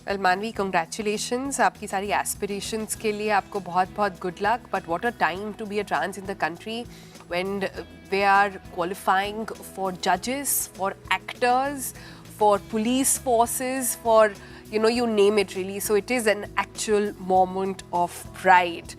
Speaker 1: Well, Manvi, congratulations. आपकी सारी aspirations के लिए आपको बहुत बहुत good luck. But what a time to be a trans in the country when they are qualifying for judges, for actors, for police forces, for, you name it really. So it is an actual moment of pride.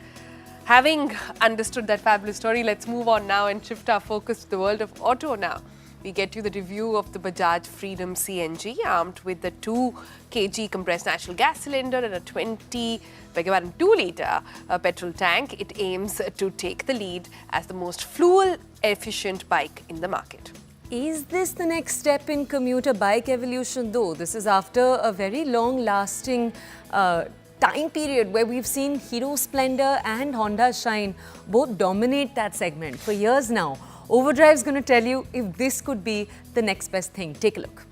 Speaker 1: Having understood that fabulous story, let's move on now and shift our focus to the world of auto now. We get you the review of the Bajaj Freedom CNG, armed with the 2 kg compressed natural gas cylinder and a 2-litre petrol tank. It aims to take the lead as the most fuel-efficient bike in the market.
Speaker 2: Is this the next step in commuter bike evolution though? This is after a very long-lasting time period where we've seen Hero Splendor and Honda Shine both dominate that segment for years now. Overdrive's going to tell you if this could be the next best thing. Take a look.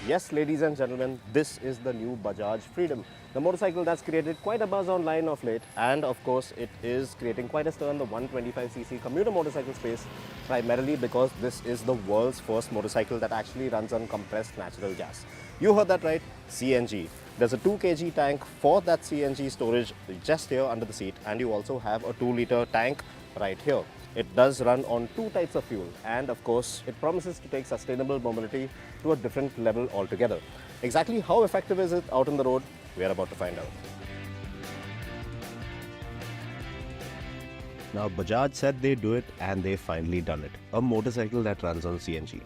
Speaker 8: Yes, ladies and gentlemen, this is the new Bajaj Freedom, the motorcycle that's created quite a buzz online of late, and of course it is creating quite a stir in the 125cc commuter motorcycle space, primarily because this is the world's first motorcycle that actually runs on compressed natural gas. You heard that right, CNG. There's a 2 kg tank for that CNG storage just here under the seat, and you also have a 2-litre tank right here. It does run on 2 types of fuel, and of course it promises to take sustainable mobility to a different level altogether. Exactly how effective is it out on the road? We are about to find out. Now Bajaj said they'd do it, and they've finally done it. A motorcycle that runs on CNG.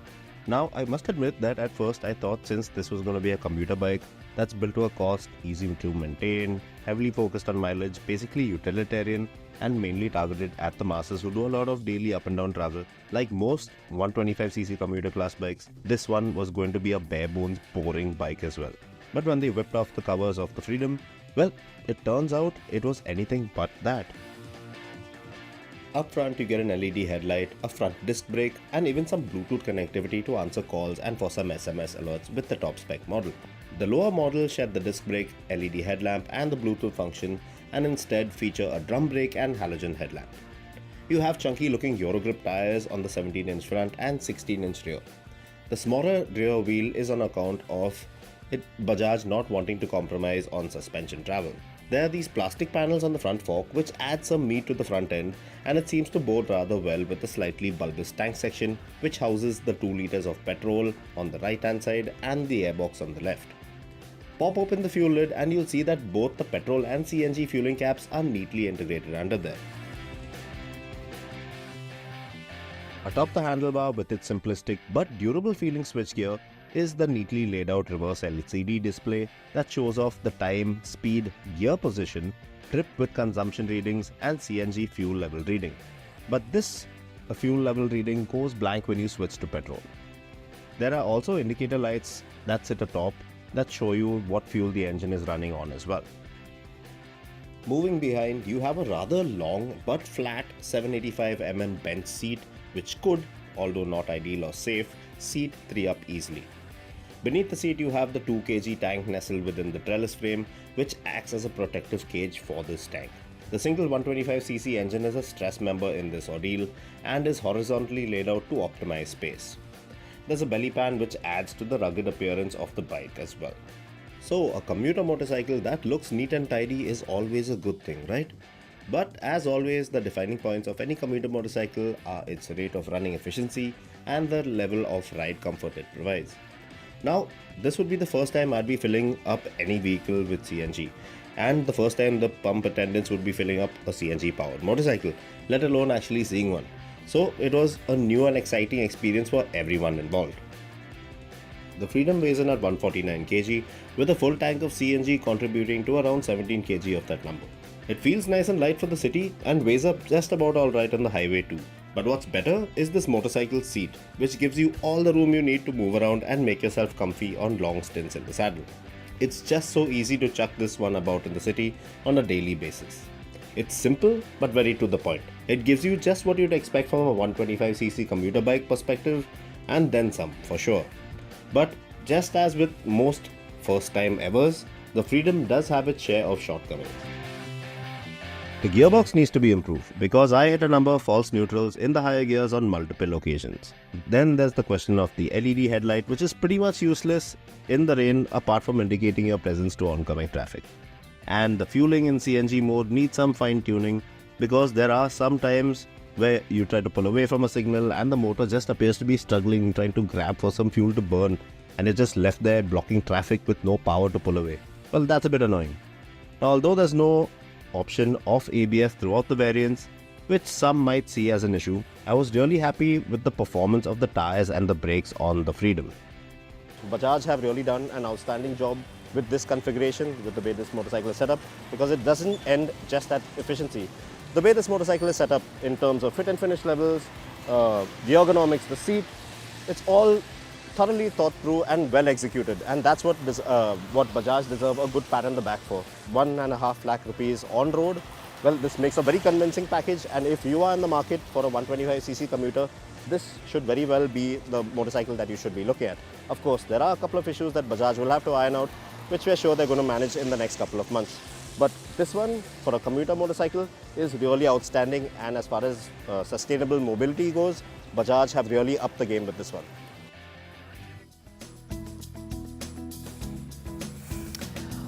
Speaker 8: Now I must admit that at first I thought since this was going to be a commuter bike that's built to a cost, easy to maintain, heavily focused on mileage, basically utilitarian, and mainly targeted at the masses who do a lot of daily up and down travel. Like most 125cc commuter class bikes, this one was going to be a bare bones boring bike as well. But when they whipped off the covers of the Freedom, well, it turns out it was anything but that. Up front you get an LED headlight, a front disc brake, and even some Bluetooth connectivity to answer calls and for some SMS alerts with the top spec model. The lower model shed the disc brake, LED headlamp and the Bluetooth function, and instead feature a drum brake and halogen headlamp. you have chunky looking Eurogrip tyres on the 17-inch front and 16-inch rear. The smaller rear wheel is on account of Bajaj not wanting to compromise on suspension travel. There are these plastic panels on the front fork which add some meat to the front end, and it seems to bode rather well with the slightly bulbous tank section which houses the 2 litres of petrol on the right hand side and the airbox on the left. Pop open the fuel lid and you'll see that both the petrol and CNG fueling caps are neatly integrated under there. Atop the handlebar with its simplistic but durable feeling switchgear is the neatly laid out reverse LCD display that shows off the time, speed, gear position, trip with consumption readings and CNG fuel level reading. But this fuel level reading goes blank when you switch to petrol. There are also indicator lights that sit atop that show you what fuel the engine is running on as well. Moving behind, you have a rather long but flat 785mm bench seat which could, although not ideal or safe, seat 3 up easily. Beneath the seat you have the 2 kg tank nestled within the trellis frame which acts as a protective cage for this tank. The single 125cc engine is a stress member in this ordeal and is horizontally laid out to optimize space. There's a belly pan which adds to the rugged appearance of the bike as well. So a commuter motorcycle that looks neat and tidy is always a good thing, right? But as always, the defining points of any commuter motorcycle are its rate of running efficiency and the level of ride comfort it provides. Now, this would be the first time I'd be filling up any vehicle with CNG, and the first time the pump attendants would be filling up a CNG powered motorcycle, let alone actually seeing one. So it was a new and exciting experience for everyone involved. The Freedom weighs in at 149 kg with a full tank of CNG contributing to around 17 kg of that number. It feels nice and light for the city and weighs up just about alright on the highway too. But what's better is this motorcycle seat, which gives you all the room you need to move around and make yourself comfy on long stints in the saddle. It's just so easy to chuck this one about in the city on a daily basis. It's simple but very to the point. It gives you just what you'd expect from a 125cc commuter bike perspective and then some for sure. But just as with most first time evers, the Freedom does have its share of shortcomings. The gearbox needs to be improved because I hit a number of false neutrals in the higher gears on multiple occasions. Then there's the question of the LED headlight, which is pretty much useless in the rain apart from indicating your presence to oncoming traffic. And the fueling in CNG mode needs some fine tuning because there are some times where you try to pull away from a signal and the motor just appears to be struggling trying to grab for some fuel to burn and it's just left there blocking traffic with no power to pull away. Well, that's a bit annoying. Now, although there's no option of ABS throughout the variants, which some might see as an issue, I was really happy with the performance of the tyres and the brakes on the Freedom. Bajaj have really done an outstanding job with this configuration, with the way this motorcycle is set up, because it doesn't end just at efficiency. The way this motorcycle is set up in terms of fit and finish levels, the ergonomics, the seat, it's all thoroughly thought through and well executed, and that's what Bajaj deserve a good pat on the back for. 1.5 lakh rupees on road. Well, this makes a very convincing package, and if you are in the market for a 125cc commuter, this should very well be the motorcycle that you should be looking at. Of course, there are a couple of issues that Bajaj will have to iron out, which we're sure they're going to manage in the next couple of months. But this one, for a commuter motorcycle, is really outstanding, and as far as sustainable mobility goes, Bajaj have really upped the game with this one.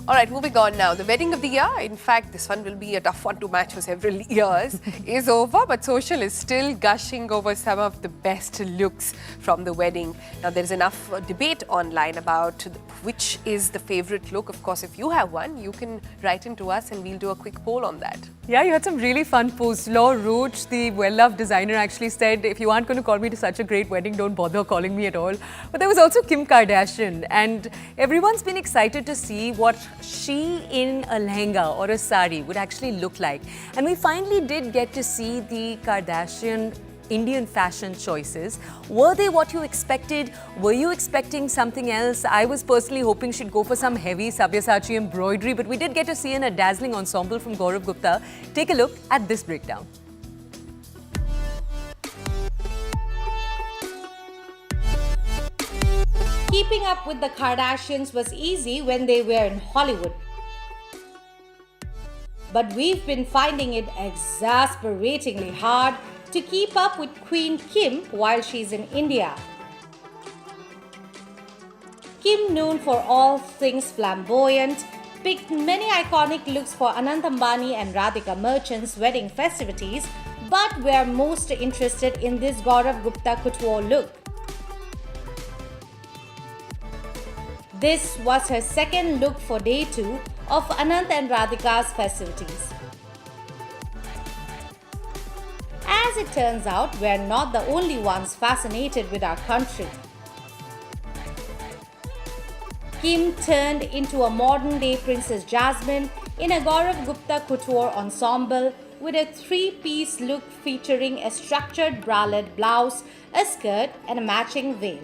Speaker 1: All right, moving on now. The wedding of the year, in fact, this one will be a tough one to match for several years, is over, but social is still gushing over some of the best looks from the wedding. Now, there's enough debate online about which is the favorite look. Of course, if you have one, you can write into us and we'll do a quick poll on that.
Speaker 2: Yeah, you had some really fun posts. Law Roach, the well-loved designer, actually said, if you aren't going to call me to such a great wedding, don't bother calling me at all. But there was also Kim Kardashian, and everyone's been excited to see what she in a lehenga or a sari would actually look like. And we finally did get to see the Kardashian Indian fashion choices. Were they what you expected? Were you expecting something else? I was personally hoping she'd go for some heavy Sabyasachi embroidery, but we did get to see in a dazzling ensemble from Gaurav Gupta. Take a look at this breakdown.
Speaker 9: Keeping up with the Kardashians was easy when they were in Hollywood. But we've been finding it exasperatingly hard to keep up with Queen Kim while she's in India. Kim, known for all things flamboyant, picked many iconic looks for Anant Ambani and Radhika Merchant's wedding festivities, but we're most interested in this Gaurav Gupta couture look. This was her second look for day 2 of Anant and Radhika's festivities. As it turns out, we're not the only ones fascinated with our country. Kim turned into a modern-day Princess Jasmine in a Gaurav Gupta couture ensemble with a 3-piece look featuring a structured bralette blouse, a skirt and a matching veil.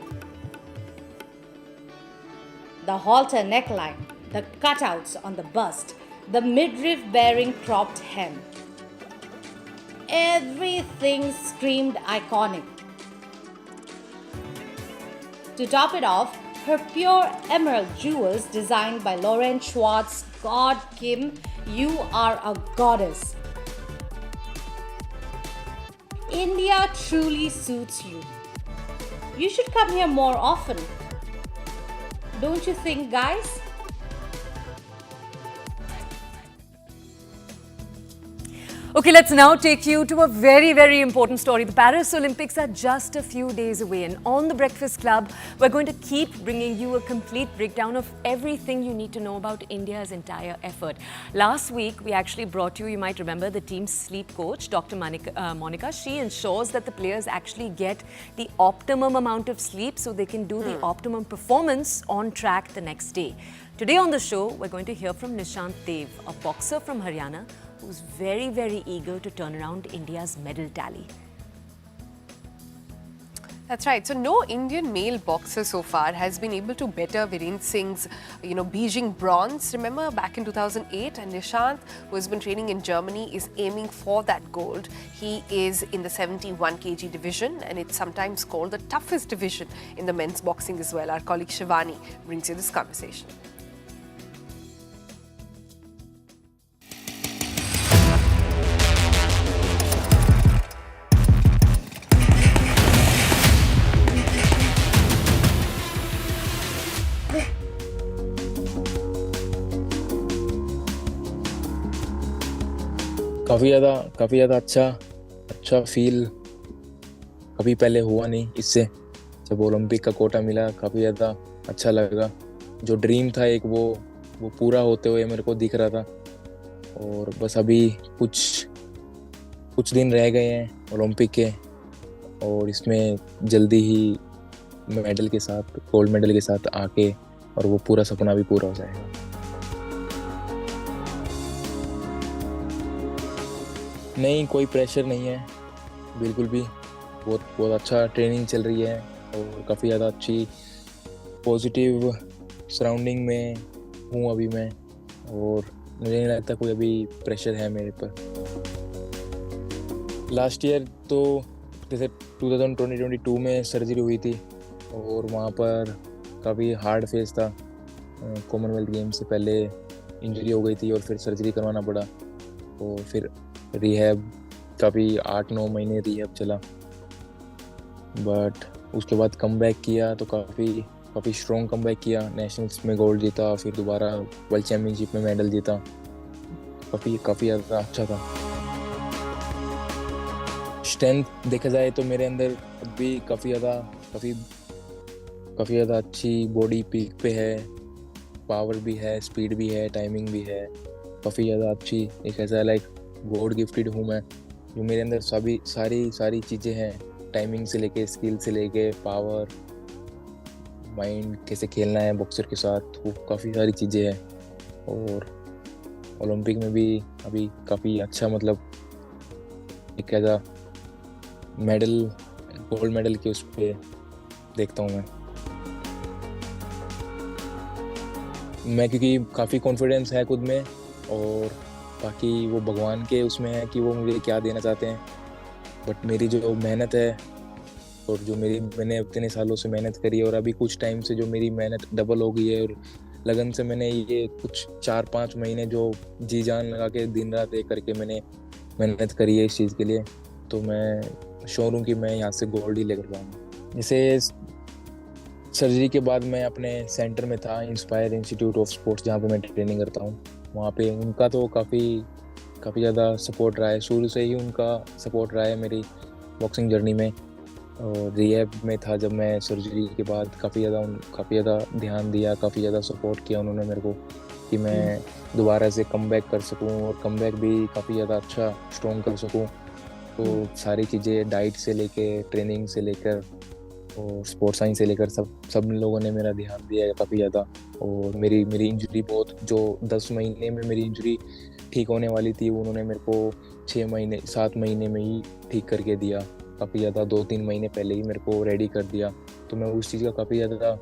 Speaker 9: The halter neckline, the cutouts on the bust, the midriff bearing cropped hem. Everything screamed iconic. To top it off, her pure emerald jewels designed by Lauren Schwartz. God, Kim, you are a goddess. India truly suits you. You should come here more often. Don't you think, guys?
Speaker 2: Okay, let's now take you to a very, very important story. The Paris Olympics are just a few days away, and on The Breakfast Club, we're going to keep bringing you a complete breakdown of everything you need to know about India's entire effort. Last week, we actually brought you might remember, the team's sleep coach, Dr. Monica. She ensures that the players actually get the optimum amount of sleep so they can do the optimum performance on track the next day. Today on the show, we're going to hear from Nishant Dev, a boxer from Haryana, who's very, very eager to turn around India's medal tally.
Speaker 1: That's right. So no Indian male boxer so far has been able to better Virendra Singh's, Beijing bronze. Remember back in 2008, and Nishant, who has been training in Germany, is aiming for that gold. He is in the 71 kg division, and it's sometimes called the toughest division in the men's boxing as well. Our colleague Shivani brings you this conversation.
Speaker 10: काफ़ी ज़्यादा अच्छा feel कभी पहले हुआ नहीं इससे। जब Olympic का कोटा मिला काफ़ी ज़्यादा अच्छा लगा। जो ड्रीम था एक वो पूरा होते हुए मेरे को दिख रहा था, और बस अभी कुछ दिन रह गए हैं ओलंपिक के, और इसमें जल्दी ही मेडल के साथ, गोल्ड मेडल के साथ आके, और वो पूरा सपना भी पूरा हो जाएगा। नहीं, कोई प्रेशर नहीं है बिल्कुल भी। बहुत अच्छा ट्रेनिंग चल रही है, और काफ़ी ज़्यादा अच्छी पॉजिटिव सराउंडिंग में हूँ अभी मैं, और मुझे नहीं लगता कोई अभी प्रेशर है मेरे पर। लास्ट ईयर तो जैसे 2022 में सर्जरी हुई थी, और वहाँ पर काफ़ी हार्ड फेज था। कॉमनवेल्थ गेम से पहले इंजरी हो गई थी, और फिर सर्जरी करवाना पड़ा, और फिर रिहैब काफ़ी 8-9 महीने रिहैब चला। बट उसके बाद कमबैक किया तो काफ़ी स्ट्रॉन्ग कमबैक किया। नेशनल्स में गोल्ड जीता, फिर दोबारा वर्ल्ड चैम्पियनशिप में मेडल जीता। काफ़ी ज़्यादा अच्छा था। स्ट्रेंथ देखा जाए तो मेरे अंदर अभी काफ़ी ज़्यादा अच्छी बॉडी पीक पे है, पावर भी है, स्पीड भी है, टाइमिंग भी है, काफ़ी ज़्यादा अच्छी। एक ऐसा लाइक गॉड गिफ्टेड हूँ मैं, जो मेरे अंदर सारी चीज़ें हैं, टाइमिंग से लेके, स्किल से लेके, पावर, माइंड, कैसे खेलना है बॉक्सर के साथ, वो काफ़ी सारी चीज़ें हैं। और ओलंपिक में भी अभी काफ़ी अच्छा, मतलब एक ऐसा मेडल, गोल्ड मेडल के उस पर देखता हूँ मैं, क्योंकि काफ़ी कॉन्फिडेंस है खुद में, और बाकी वो भगवान के उसमें है कि वो मुझे क्या देना चाहते हैं। बट मेरी जो मेहनत है, और जो मैंने इतने सालों से मेहनत करी है, और अभी कुछ टाइम से जो मेरी मेहनत डबल हो गई है, और लगन से मैंने ये कुछ 4-5 महीने जो जी जान लगा के दिन रात एक करके मैंने मेहनत करी है इस चीज़ के लिए, तो मैं श्योर हूँ कि मैं यहाँ से गोल्ड ही लेकर पाऊँगा। जैसे सर्जरी के बाद मैं अपने सेंटर में था, इंस्पायर इंस्टीट्यूट ऑफ स्पोर्ट्स, जहाँ पे मैं ट्रेनिंग करता हूँ। वहाँ पे उनका तो काफ़ी ज़्यादा सपोर्ट रहा है, शुरू से ही उनका सपोर्ट रहा है मेरी बॉक्सिंग जर्नी में। और रिहैब में था जब मैं सर्जरी के बाद, काफ़ी ज़्यादा ध्यान दिया, काफ़ी ज़्यादा सपोर्ट किया उन्होंने मेरे को कि मैं दोबारा से कमबैक कर सकूं, और कमबैक भी काफ़ी ज़्यादा अच्छा स्ट्रॉन्ग कर सकूं। तो सारी चीज़ें, डाइट से लेके, ट्रेनिंग से लेकर और स्पोर्ट्स साइंस से लेकर सब लोगों ने मेरा ध्यान दिया है काफ़ी ज़्यादा। और मेरी इंजरी बहुत, जो 10 महीने में मेरी इंजरी ठीक होने वाली थी, उन्होंने मेरे को 7 महीने में ही ठीक करके दिया। काफ़ी ज़्यादा 2-3 महीने पहले ही मेरे को रेडी कर दिया। तो मैं उस चीज़ का काफ़ी ज़्यादा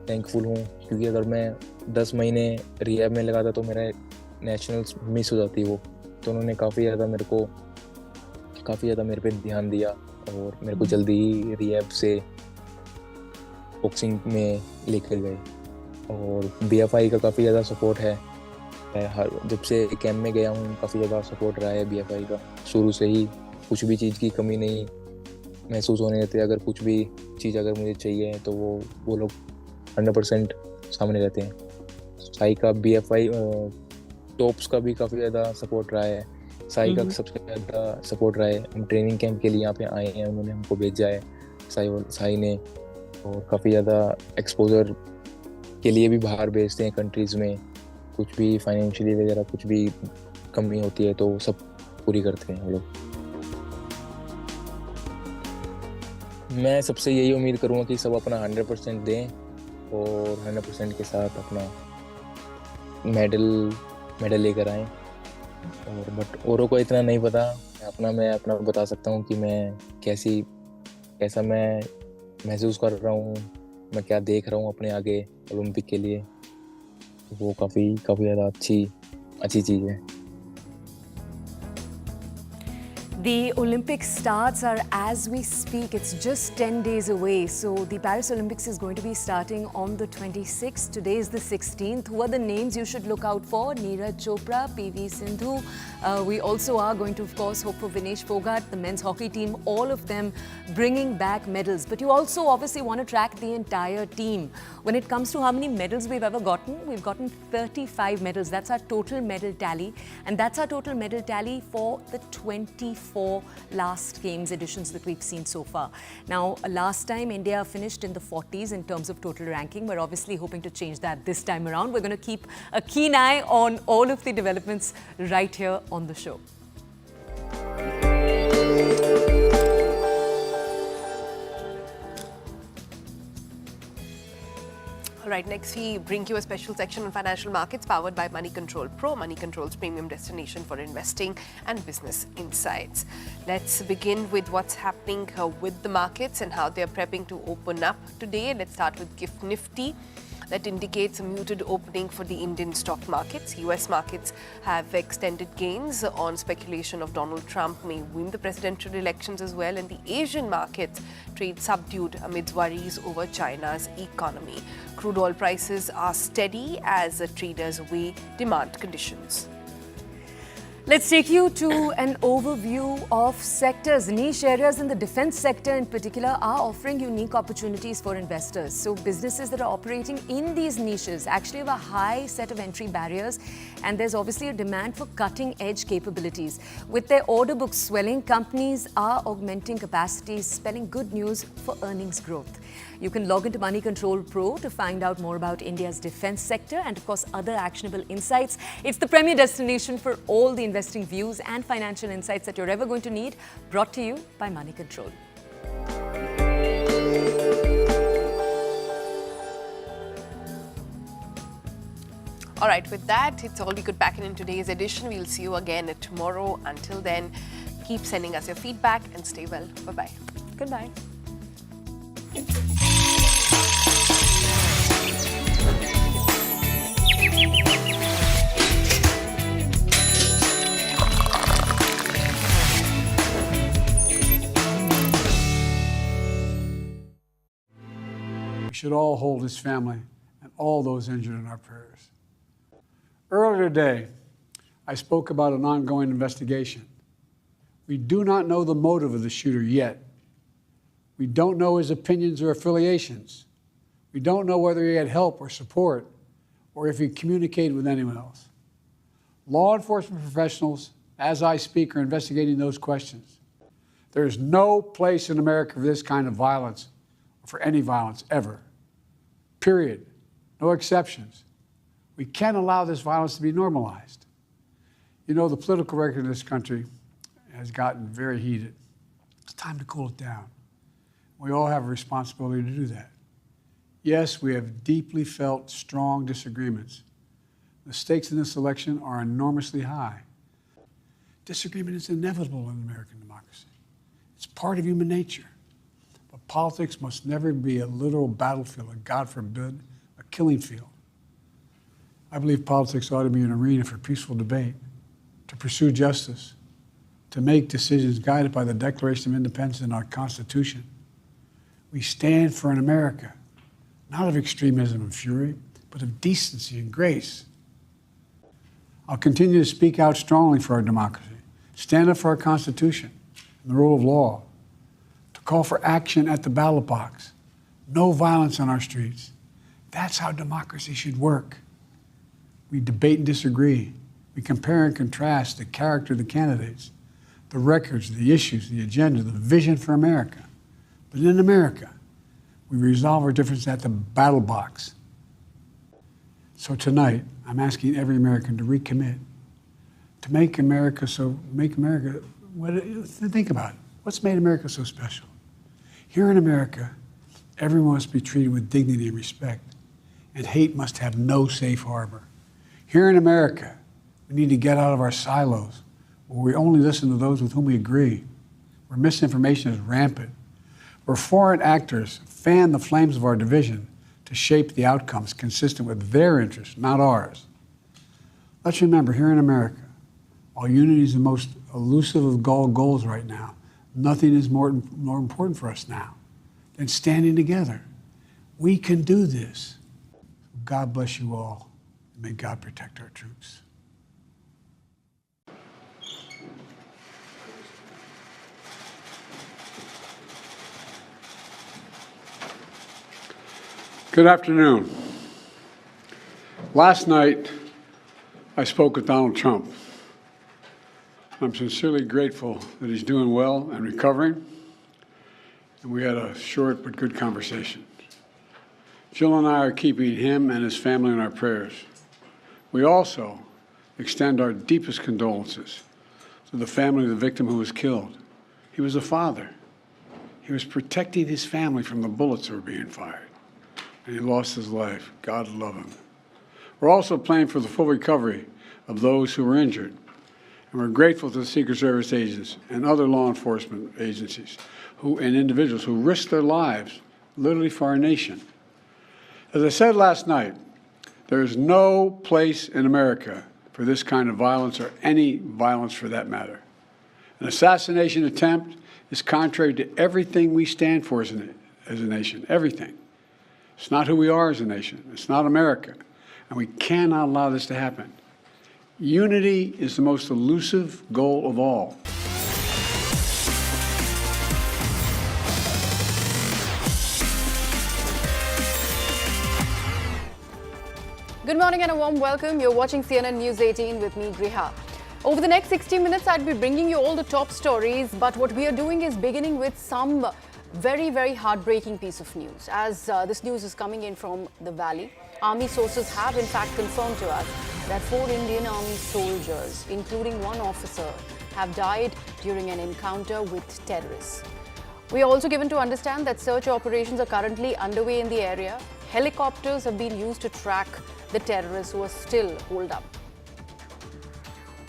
Speaker 10: थैंकफुल हूँ, क्योंकि अगर मैं 10 महीने रिहैब में लगाता तो मेरा नेशनल्स मिस हो जाती वो। तो उन्होंने काफ़ी ज़्यादा मेरे पे ध्यान दिया और मेरे को जल्दी ही रिहैब से बॉक्सिंग में लेकर गए। और BFI का काफ़ी ज़्यादा सपोर्ट है। जब से कैंप में गया हूँ, काफ़ी ज़्यादा सपोर्ट रहा है BFI का शुरू से ही। कुछ भी चीज़ की कमी नहीं महसूस होने देते। अगर कुछ भी चीज़ अगर मुझे चाहिए तो वो लोग 100% सामने रहते हैं। साई का BFI टॉप्स का भी काफ़ी ज़्यादा सपोर्ट रहा है। साई का सबसे ज़्यादा सपोर्ट रहा है। हम ट्रेनिंग कैंप के लिए यहाँ पे आए हैं, उन्होंने हमको भेजा है साई ने। और काफ़ी ज़्यादा एक्सपोजर के लिए भी बाहर भेजते हैं कंट्रीज़ में। कुछ भी फाइनेंशियली वगैरह कुछ भी कमी होती है तो सब पूरी करते हैं वो लोग। मैं सबसे यही उम्मीद करूँगा कि सब अपना 100% दें और 100% के साथ अपना मेडल लेकर आएँ। और बट औरों को इतना नहीं पता। मैं अपना बता सकता हूँ कि मैं कैसा मैं महसूस कर रहा हूँ, मैं क्या देख रहा हूँ अपने आगे ओलंपिक के लिए। वो काफ़ी ज़्यादा अच्छी चीज़ है।
Speaker 2: The Olympic starts are as we speak. It's just 10 days away. So the Paris Olympics is going to be starting on the 26th. Today is the 16th. Who are the names you should look out for? Neeraj Chopra, PV Sindhu. We also are going to, of course, hope for Vinesh Phogat, the men's hockey team, all of them bringing back medals. But you also obviously want to track the entire team. When it comes to how many medals we've ever gotten, we've gotten 35 medals. That's our total medal tally. And that's our total medal tally for the 24 last games editions that we've seen so far. Now, last time India finished in the 40s in terms of total ranking. We're obviously hoping to change that this time around. We're going to keep a keen eye on all of the developments right here on the show.
Speaker 1: All right, next we bring you a special section on financial markets powered by Money Control Pro, Money Control's premium destination for investing and business insights. Let's begin with what's happening with the markets and how they're prepping to open up today. Let's start with GIFT Nifty. That indicates a muted opening for the Indian stock markets. US markets have extended gains on speculation of Donald Trump may win the presidential elections as well, and the Asian markets trade subdued amidst worries over China's economy. Crude oil prices are steady as traders weigh demand conditions.
Speaker 2: Let's take you to an overview of sectors. Niche areas in the defense sector in particular are offering unique opportunities for investors. So businesses that are operating in these niches actually have a high set of entry barriers, and there's obviously a demand for cutting-edge capabilities. With their order books swelling, companies are augmenting capacities, spelling good news for earnings growth. You can log into Money Control Pro to find out more about India's defense sector and, of course, other actionable insights. It's the premier destination for all the investing views and financial insights that you're ever going to need, brought to you by Money Control.
Speaker 1: All right, with that, it's all we could pack in today's edition. We'll see you again tomorrow. Until then, keep sending us your feedback and stay well. Bye-bye.
Speaker 2: Goodbye.
Speaker 7: We should all hold his family and all those injured in our prayers. Earlier today, I spoke about an ongoing investigation. We do not know the motive of the shooter yet. We don't know his opinions or affiliations. We don't know whether he had help or support or if he communicated with anyone else. Law enforcement professionals, as I speak, are investigating those questions. There is no place in America for this kind of violence, or for any violence ever. Period. No exceptions. We can't allow this violence to be normalized. You know, the political record in this country has gotten very heated. It's time to cool it down. We all have a responsibility to do that. Yes, we have deeply felt strong disagreements. The stakes in this election are enormously high. Disagreement is inevitable in American democracy. It's part of human nature. But politics must never be a literal battlefield, and God forbid, a killing field. I believe politics ought to be an arena for peaceful debate, to pursue justice, to make decisions guided by the Declaration of Independence and our Constitution. We stand for an America, not of extremism and fury, but of decency and grace. I'll continue to speak out strongly for our democracy, stand up for our Constitution and the rule of law, to call for action at the ballot box, no violence on our streets. That's how democracy should work. We debate and disagree. We compare and contrast the character of the candidates, the records, the issues, the agenda, the vision for America. But in America, we resolve our differences at the battle box. So tonight, I'm asking every American to recommit, to think about it. What's made America so special? Here in America, everyone must be treated with dignity and respect, and hate must have no safe harbor. Here in America, we need to get out of our silos, where we only listen to those with whom we agree, where misinformation is rampant, where foreign actors fan the flames of our division to shape the outcomes consistent with their interests, not ours. Let's remember, here in America, while unity is the most elusive of all goals right now, nothing is more important for us now than standing together. We can do this. God bless you all, and may God protect our troops. Good afternoon. Last night, I spoke with Donald Trump. I'm sincerely grateful that he's doing well and recovering, and we had a short but good conversation. Jill and I are keeping him and his family in our prayers. We also extend our deepest condolences to the family of the victim who was killed. He was a father. He was protecting his family from the bullets that were being fired, and he lost his life. God love him. We're also praying for the full recovery of those who were injured, and we're grateful to the Secret Service agents and other law enforcement agencies and individuals who risked their lives literally for our nation. As I said last night, there is no place in America for this kind of violence, or any violence for that matter. An assassination attempt is contrary to everything we stand for as a nation, everything. It's not who we are as a nation. It's not America. And we cannot allow this to happen. Unity is the most elusive goal of all.
Speaker 11: Good morning and a warm welcome. You're watching CNN News 18 with me, Griha. Over the next 60 minutes, I'd be bringing you all the top stories, but what we are doing is beginning with some very, very heartbreaking piece of news. As this news is coming in from the Valley, Army sources have in fact confirmed to us that 4 Indian Army soldiers, including one officer, have died during an encounter with terrorists. We are also given to understand that search operations are currently underway in the area. Helicopters have been used to track the terrorists who are still holed up.